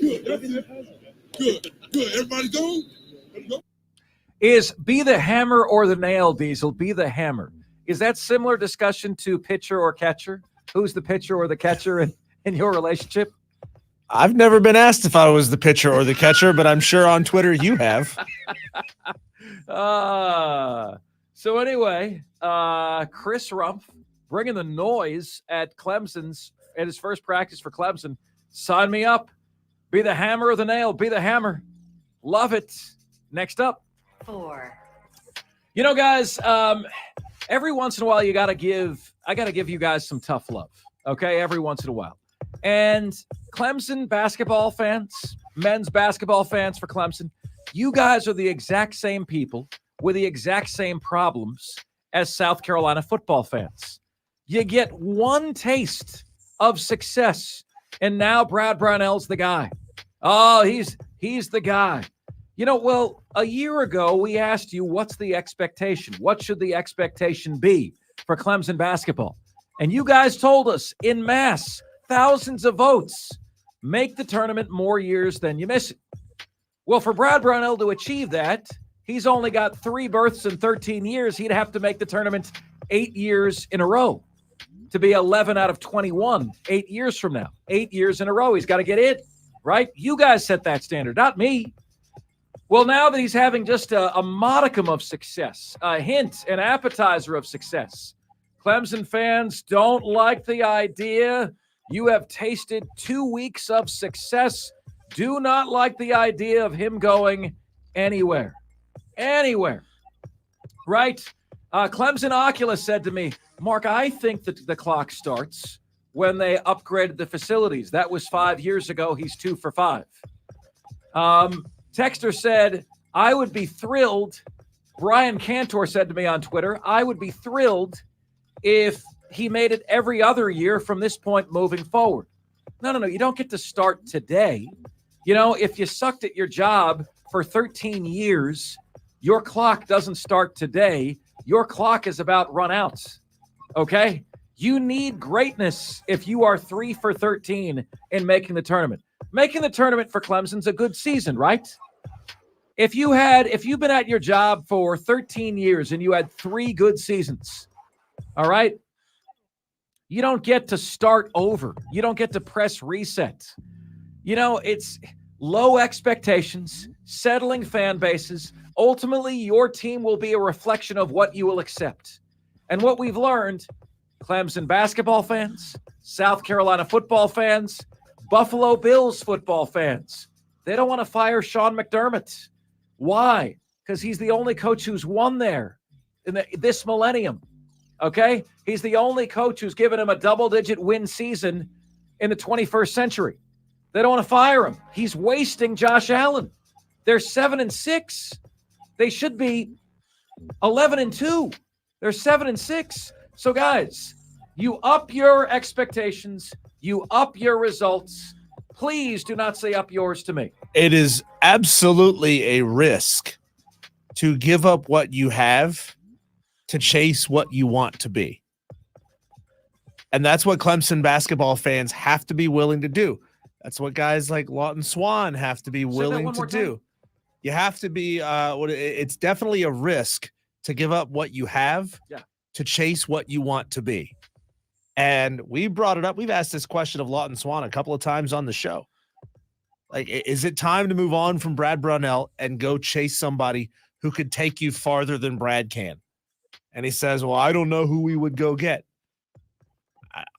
Good. That's it. Good. Everybody go. Is be the hammer or the nail, Diesel? Be the hammer. Is that similar discussion to pitcher or catcher? Who's the pitcher or the catcher in your relationship? I've never been asked if I was the pitcher or the catcher, but I'm sure on Twitter you have. So anyway, Chris Rumpf bringing the noise at his first practice for Clemson. Sign me up. Be the hammer or the nail. Be the hammer. Love it. Next up. 4. You know, guys, every once in a while I got to give you guys some tough love, okay? Every once in a while. And Clemson basketball fans, men's basketball fans for Clemson, you guys are the exact same people with the exact same problems as South Carolina football fans. You get one taste of success, and now Brad Brownell's the guy. Oh, he's the guy. You know, well, a year ago, we asked you, what's the expectation? What should the expectation be for Clemson basketball? And you guys told us in mass, thousands of votes, make the tournament more years than you miss it. Well, for Brad Brownell to achieve that, he's only got 3 berths in 13 years. He'd have to make the tournament 8 years in a row to be 11 out of 21, 8 years from now. 8 years in a row, he's got to get in, right? You guys set that standard, not me. Well, now that he's having just a modicum of success, a hint, an appetizer of success, Clemson fans don't like the idea. You have tasted 2 weeks of success. Do not like the idea of him going anywhere. Anywhere. Right? Clemson Oculus said to me, Mark, I think that the clock starts when they upgraded the facilities. That was 5 years ago. He's 2 for 5. Texter said, I would be thrilled. Brian Cantor said to me on Twitter, I would be thrilled if he made it every other year from this point moving forward. No. You don't get to start today. You know, if you sucked at your job for 13 years, your clock doesn't start today. Your clock is about run outs. Okay? You need greatness if you are 3 for 13 in making the tournament. Making the tournament for Clemson's a good season, right? If you've been at your job for 13 years and you had 3 good seasons, all right, you don't get to start over. You don't get to press reset. You know, it's low expectations, settling fan bases. Ultimately, your team will be a reflection of what you will accept. And what we've learned, Clemson basketball fans, South Carolina football fans, Buffalo Bills football fans. They don't want to fire Sean McDermott. Why? Because he's the only coach who's won there in this millennium. Okay? He's the only coach who's given him a double-digit win season in the 21st century. They don't want to fire him. He's wasting Josh Allen. They're 7-6. They should be 11-2. They're 7-6. So, guys, you up your expectations. You up your results. Please do not say up yours to me. It is absolutely a risk to give up what you have to chase what you want to be. And that's what Clemson basketball fans have to be willing to do. That's what guys like Lawton Swan have to be willing to do. You have to be it's definitely a risk to give up what you have to chase what you want to be. And we brought it up. We've asked this question of Lawton Swan a couple of times on the show. Like, is it time to move on from Brad Brownell and go chase somebody who could take you farther than Brad can? And he says, well, I don't know who we would go get.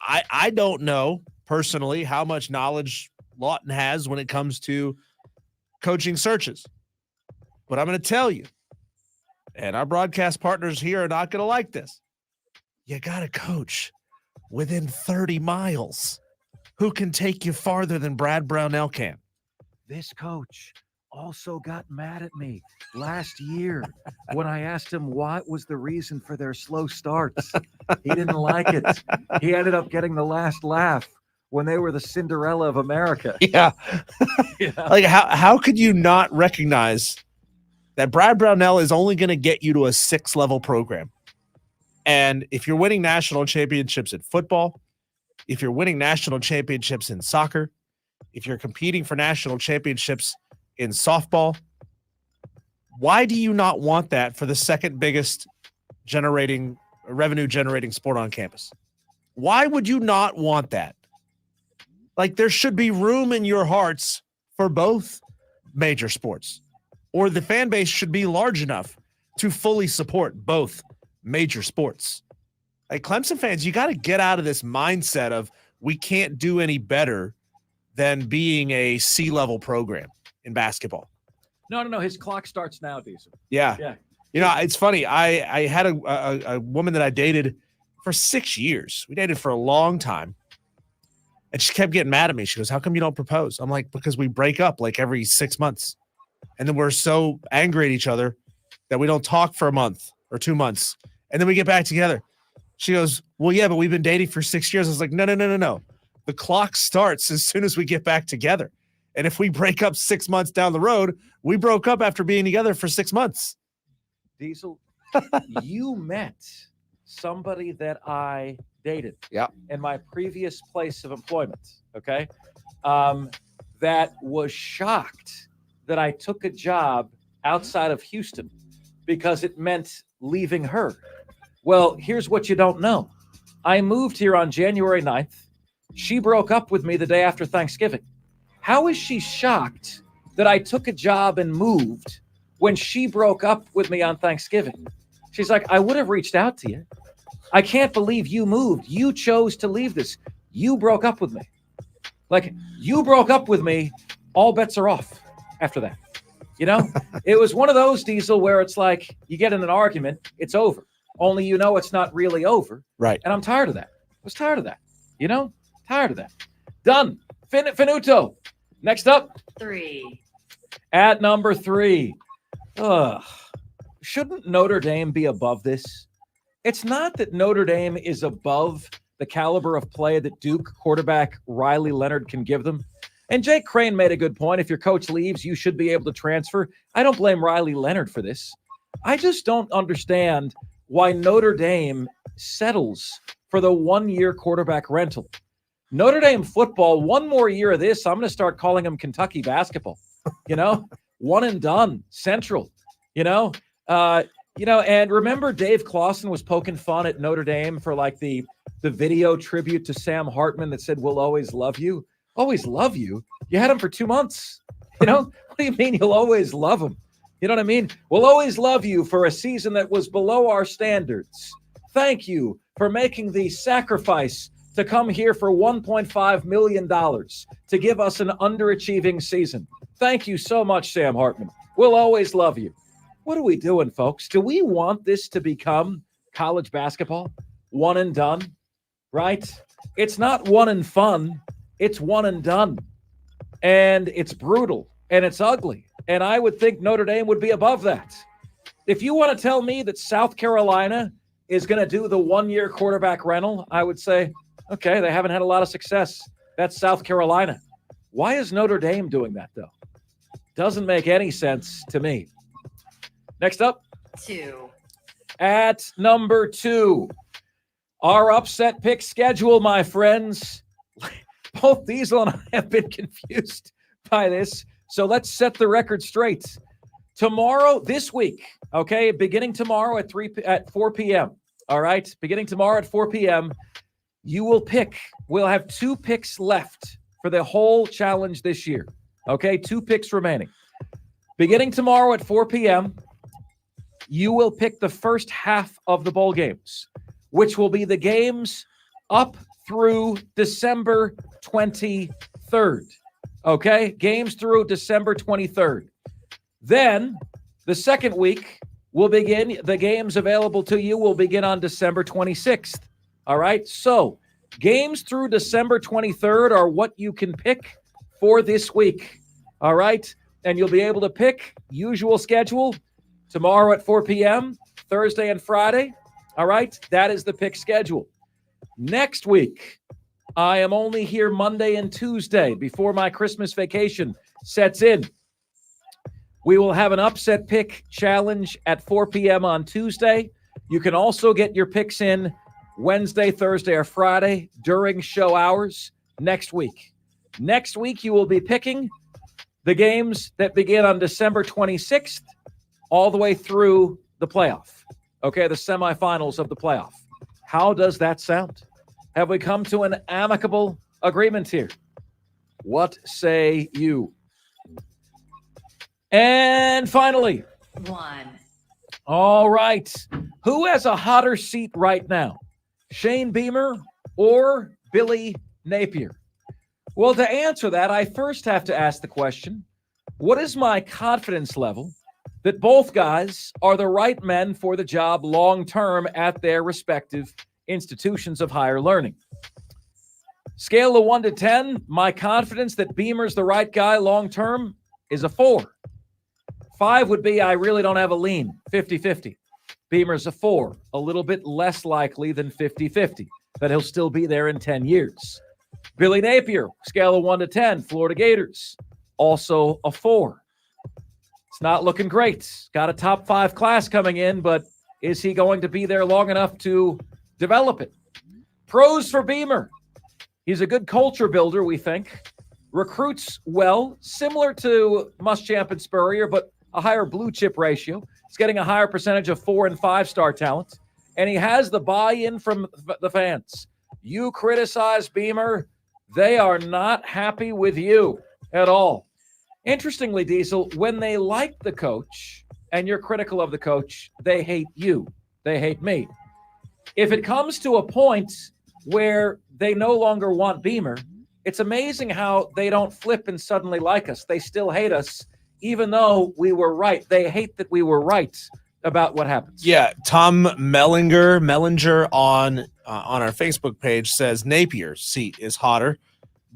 I don't know personally how much knowledge Lawton has when it comes to coaching searches. But I'm going to tell you, and our broadcast partners here are not going to like this. You got to coach within 30 miles who can take you farther than Brad Brownell can. This coach also got mad at me last year when I asked him what was the reason for their slow starts. He didn't like it. He ended up getting the last laugh when they were the Cinderella of America. Yeah. Like, how could you not recognize that Brad Brownell is only going to get you to a 6-level program? And if you're winning national championships in football, if you're winning national championships in soccer, if you're competing for national championships in softball, why do you not want that for the second biggest revenue generating sport on campus? Why would you not want that? Like, there should be room in your hearts for both major sports, or the fan base should be large enough to fully support both major sports. Like, Clemson fans, you got to get out of this mindset of we can't do any better than being a C-level program in basketball. No. His clock starts now, Diesel. Yeah. You know, it's funny. I had a woman that I dated for 6 years. We dated for a long time. And she kept getting mad at me. She goes, how come you don't propose? I'm like, because we break up like every 6 months. And then we're so angry at each other that we don't talk for a month or 2 months. And then we get back together. She goes, well, yeah, but we've been dating for 6 years. I was like, no. The clock starts as soon as we get back together. And if we break up 6 months down the road, we broke up after being together for 6 months. Diesel, you met somebody that I dated in my previous place of employment, okay, that was shocked that I took a job outside of Houston because it meant leaving her. Well, here's what you don't know. I moved here on January 9th. She broke up with me the day after Thanksgiving. How is she shocked that I took a job and moved when she broke up with me on Thanksgiving? She's like, I would have reached out to you. I can't believe you moved. You chose to leave this. You broke up with me. Like, you broke up with me. All bets are off after that. You know, it was one of those, Diesel, where it's like you get in an argument, it's over. Only you know it's not really over. Right. And I'm tired of that. I was tired of that. You know, tired of that. Done. Finito. Next up. 3. At number 3. Shouldn't Notre Dame be above this? It's not that Notre Dame is above the caliber of play that Duke quarterback Riley Leonard can give them. And Jake Crane made a good point. If your coach leaves, you should be able to transfer. I don't blame Riley Leonard for this. I just don't understand why Notre Dame settles for the 1-year quarterback rental. Notre Dame football, one more year of this, I'm going to start calling them Kentucky basketball. You know, one and done, Central. And remember Dave Clawson was poking fun at Notre Dame for like the video tribute to Sam Hartman that said, we'll always love you. Always love you? You had him for 2 months. You know, what do you mean you'll always love him? You know what I mean? We'll always love you for a season that was below our standards. Thank you for making the sacrifice to come here for $1.5 million to give us an underachieving season. Thank you so much, Sam Hartman. We'll always love you. What are we doing, folks? Do we want this to become college basketball? One and done, right? It's not one and fun. It's one and done. And it's brutal and it's ugly. And I would think Notre Dame would be above that. If you want to tell me that South Carolina is going to do the one-year quarterback rental, I would say, okay, they haven't had a lot of success. That's South Carolina. Why is Notre Dame doing that, though? Doesn't make any sense to me. Next up. 2. At number 2, our upset pick schedule, my friends. Both Diesel and I have been confused by this. So let's set the record straight. Tomorrow, this week, okay, beginning tomorrow at 4 p.m., all right? Beginning tomorrow at 4 p.m., you will pick. We'll have 2 picks left for the whole challenge this year, okay? 2 picks remaining. Beginning tomorrow at 4 p.m., you will pick the first half of the bowl games, which will be the games up through December 23rd, okay? Games through December 23rd. Then the second week will begin. The games available to you will begin on December 26th. All right. So games through December 23rd are what you can pick for this week. All right. And you'll be able to pick usual schedule tomorrow at 4 p.m., Thursday and Friday. All right. That is the pick schedule. Next week, I am only here Monday and Tuesday before my Christmas vacation sets in. We will have an upset pick challenge at 4 p.m. on Tuesday. You can also get your picks in Wednesday, Thursday, or Friday during show hours next week. Next week, you will be picking the games that begin on December 26th all the way through the playoff. Okay, the semifinals of the playoff. How does that sound? Have we come to an amicable agreement here? What say you? And finally, 1. All right. Who has a hotter seat right now? Shane Beamer or Billy Napier? Well, to answer that, I first have to ask the question, what is my confidence level that both guys are the right men for the job long-term at their respective institutions of higher learning? Scale of 1 to 10, my confidence that Beamer's the right guy long-term is a 4. 5 would be I really don't have a lean, 50-50. Beamer's a 4, a little bit less likely than 50-50, that he'll still be there in 10 years. Billy Napier, scale of 1 to 10, Florida Gators, also a 4. It's not looking great. Got a top 5 class coming in, but is he going to be there long enough to develop it? Pros for Beamer. He's a good culture builder, we think. Recruits well, similar to Muschamp and Spurrier, but a higher blue chip ratio. He's getting a higher percentage of 4- and 5-star talent, and he has the buy-in from the fans. You criticize Beamer, they are not happy with you at all. Interestingly, Diesel, when they like the coach and you're critical of the coach, they hate you. They hate me. If it comes to a point where they no longer want Beamer, it's amazing how they don't flip and suddenly like us. They still hate us, even though we were right. They hate that we were right about what happens. Yeah, Tom Mellinger on our Facebook page says Napier's seat is hotter.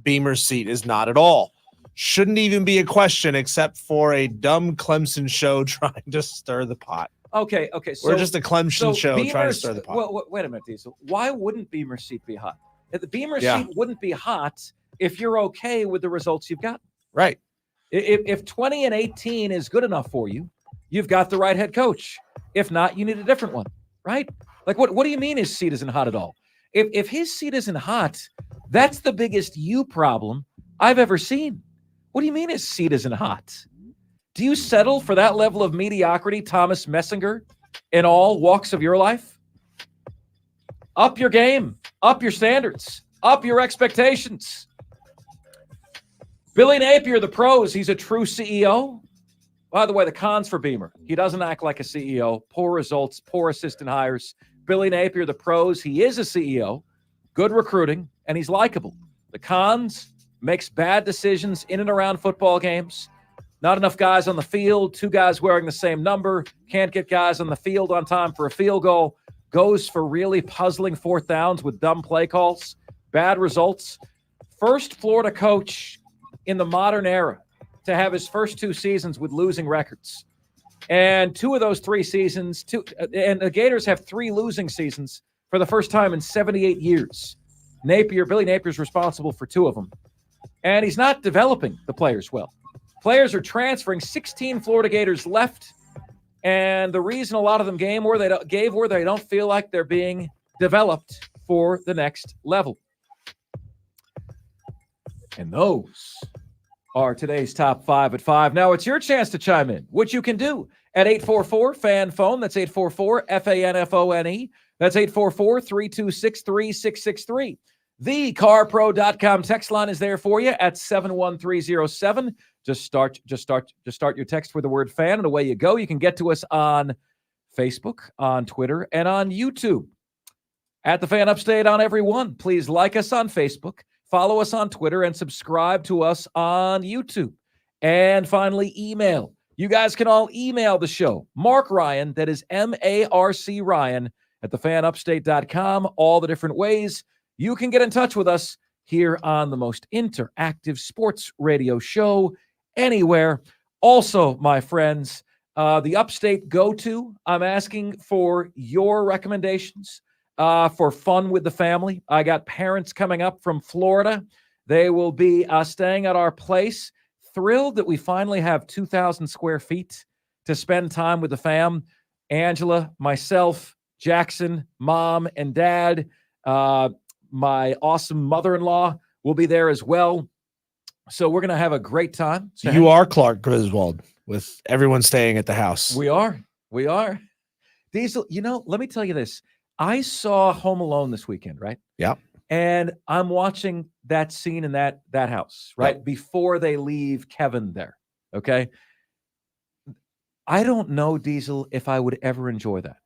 Beamer's seat is not at all. Shouldn't even be a question except for a dumb Clemson show trying to stir the pot. Okay. So, we're just a Clemson show Beamer's, trying to stir the pot. Well, wait a minute, Diesel. Why wouldn't Beamer's seat be hot? The Beamer's seat wouldn't be hot if you're okay with the results you've got. Right. If 20-18 is good enough for you, you've got the right head coach. If not, you need a different one, right? Like, what do you mean his seat isn't hot at all? If his seat isn't hot, that's the biggest you problem I've ever seen. What do you mean his seat isn't hot? Do you settle for that level of mediocrity, Thomas Messinger, in all walks of your life? Up your game, up your standards, up your expectations. Billy Napier, the pros, he's a true CEO. By the way, the cons for Beamer, he doesn't act like a CEO. Poor results, poor assistant hires, Billy Napier, the pros, he is a CEO, good recruiting, and he's likable. The cons, makes bad decisions in and around football games. Not enough guys on the field, 2 guys wearing the same number, can't get guys on the field on time for a field goal, goes for really puzzling 4th downs with dumb play calls, bad results. First Florida coach in the modern era to have his first 2 seasons with losing records. And 2 of those 3 seasons, and the Gators have 3 losing seasons for the first time in 78 years. Billy Napier's responsible for 2 of them. And he's not developing the players well. Players are transferring. 16 Florida Gators left. And the reason a lot of them gave where they don't feel like they're being developed for the next level. And those are today's top 5 at 5. Now it's your chance to chime in, which you can do at 844-FAN-PHONE. That's 844-FANFONE. That's 844-326-3663. TheCarPro.com text line is there for you at 71307. Just start your text with the word fan, and away you go. You can get to us on Facebook, on Twitter, and on YouTube. At the Fan Upstate on every one. Please like us on Facebook, follow us on Twitter, and subscribe to us on YouTube. And finally, email. You guys can all email the show. Mark Ryan, that is M-A-R-C Ryan, at thefanupstate.com. All the different ways you can get in touch with us here on the most interactive sports radio show anywhere. Also, my friends, the Upstate Go-To, I'm asking for your recommendations for fun with the family. I got parents coming up from Florida. They will be staying at our place. Thrilled that we finally have 2,000 square feet to spend time with the fam. Angela, myself, Jackson, Mom, and Dad, my awesome mother-in-law will be there as well. So we're going to have a great time. So you are Clark Griswold with everyone staying at the house. We are. Diesel, let me tell you this. I saw Home Alone this weekend, right? Yeah. And I'm watching that scene in that house, right? Yep. Before they leave Kevin there, okay? I don't know, Diesel, if I would ever enjoy that.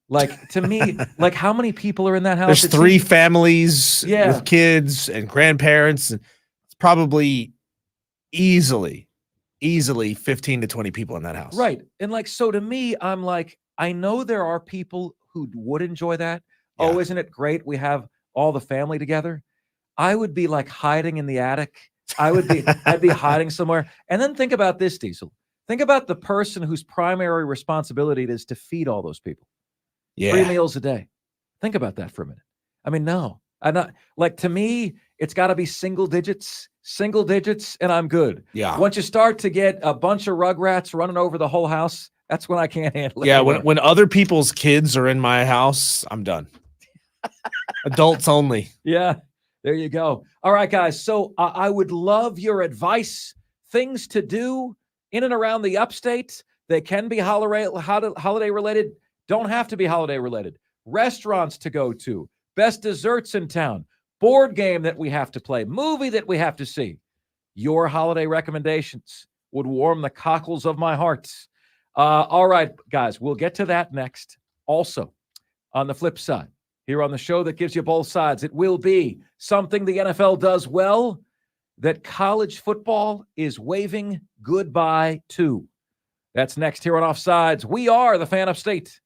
Like, to me, like, how many people are in that house? There's 3 families with kids and grandparents. And it's probably easily 15 to 20 people in that house. Right. And like, so to me, I'm like, I know there are people who would enjoy that. Yeah. Oh, isn't it great? We have all the family together. I would be like hiding in the attic. I'd be hiding somewhere. And then think about this, Diesel. Think about the person whose primary responsibility it is to feed all those people. Yeah. 3 meals a day. Think about that for a minute. I mean, no, I'm not like, to me, it's got to be single digits, and I'm good. Yeah. Once you start to get a bunch of rugrats running over the whole house, that's when I can't handle it. Yeah. When other people's kids are in my house, I'm done. Adults only. Yeah. There you go. All right, guys. So I would love your advice, things to do in and around the Upstate. They can be holiday related. Don't have to be holiday related. Restaurants to go to, best desserts in town, board game that we have to play, movie that we have to see. Your holiday recommendations would warm the cockles of my heart. All right, guys, we'll get to that next. Also, on the flip side, here on the show that gives you both sides, it will be something the NFL does well that college football is waving goodbye to. That's next here on Offsides. We are the Fan Upstate.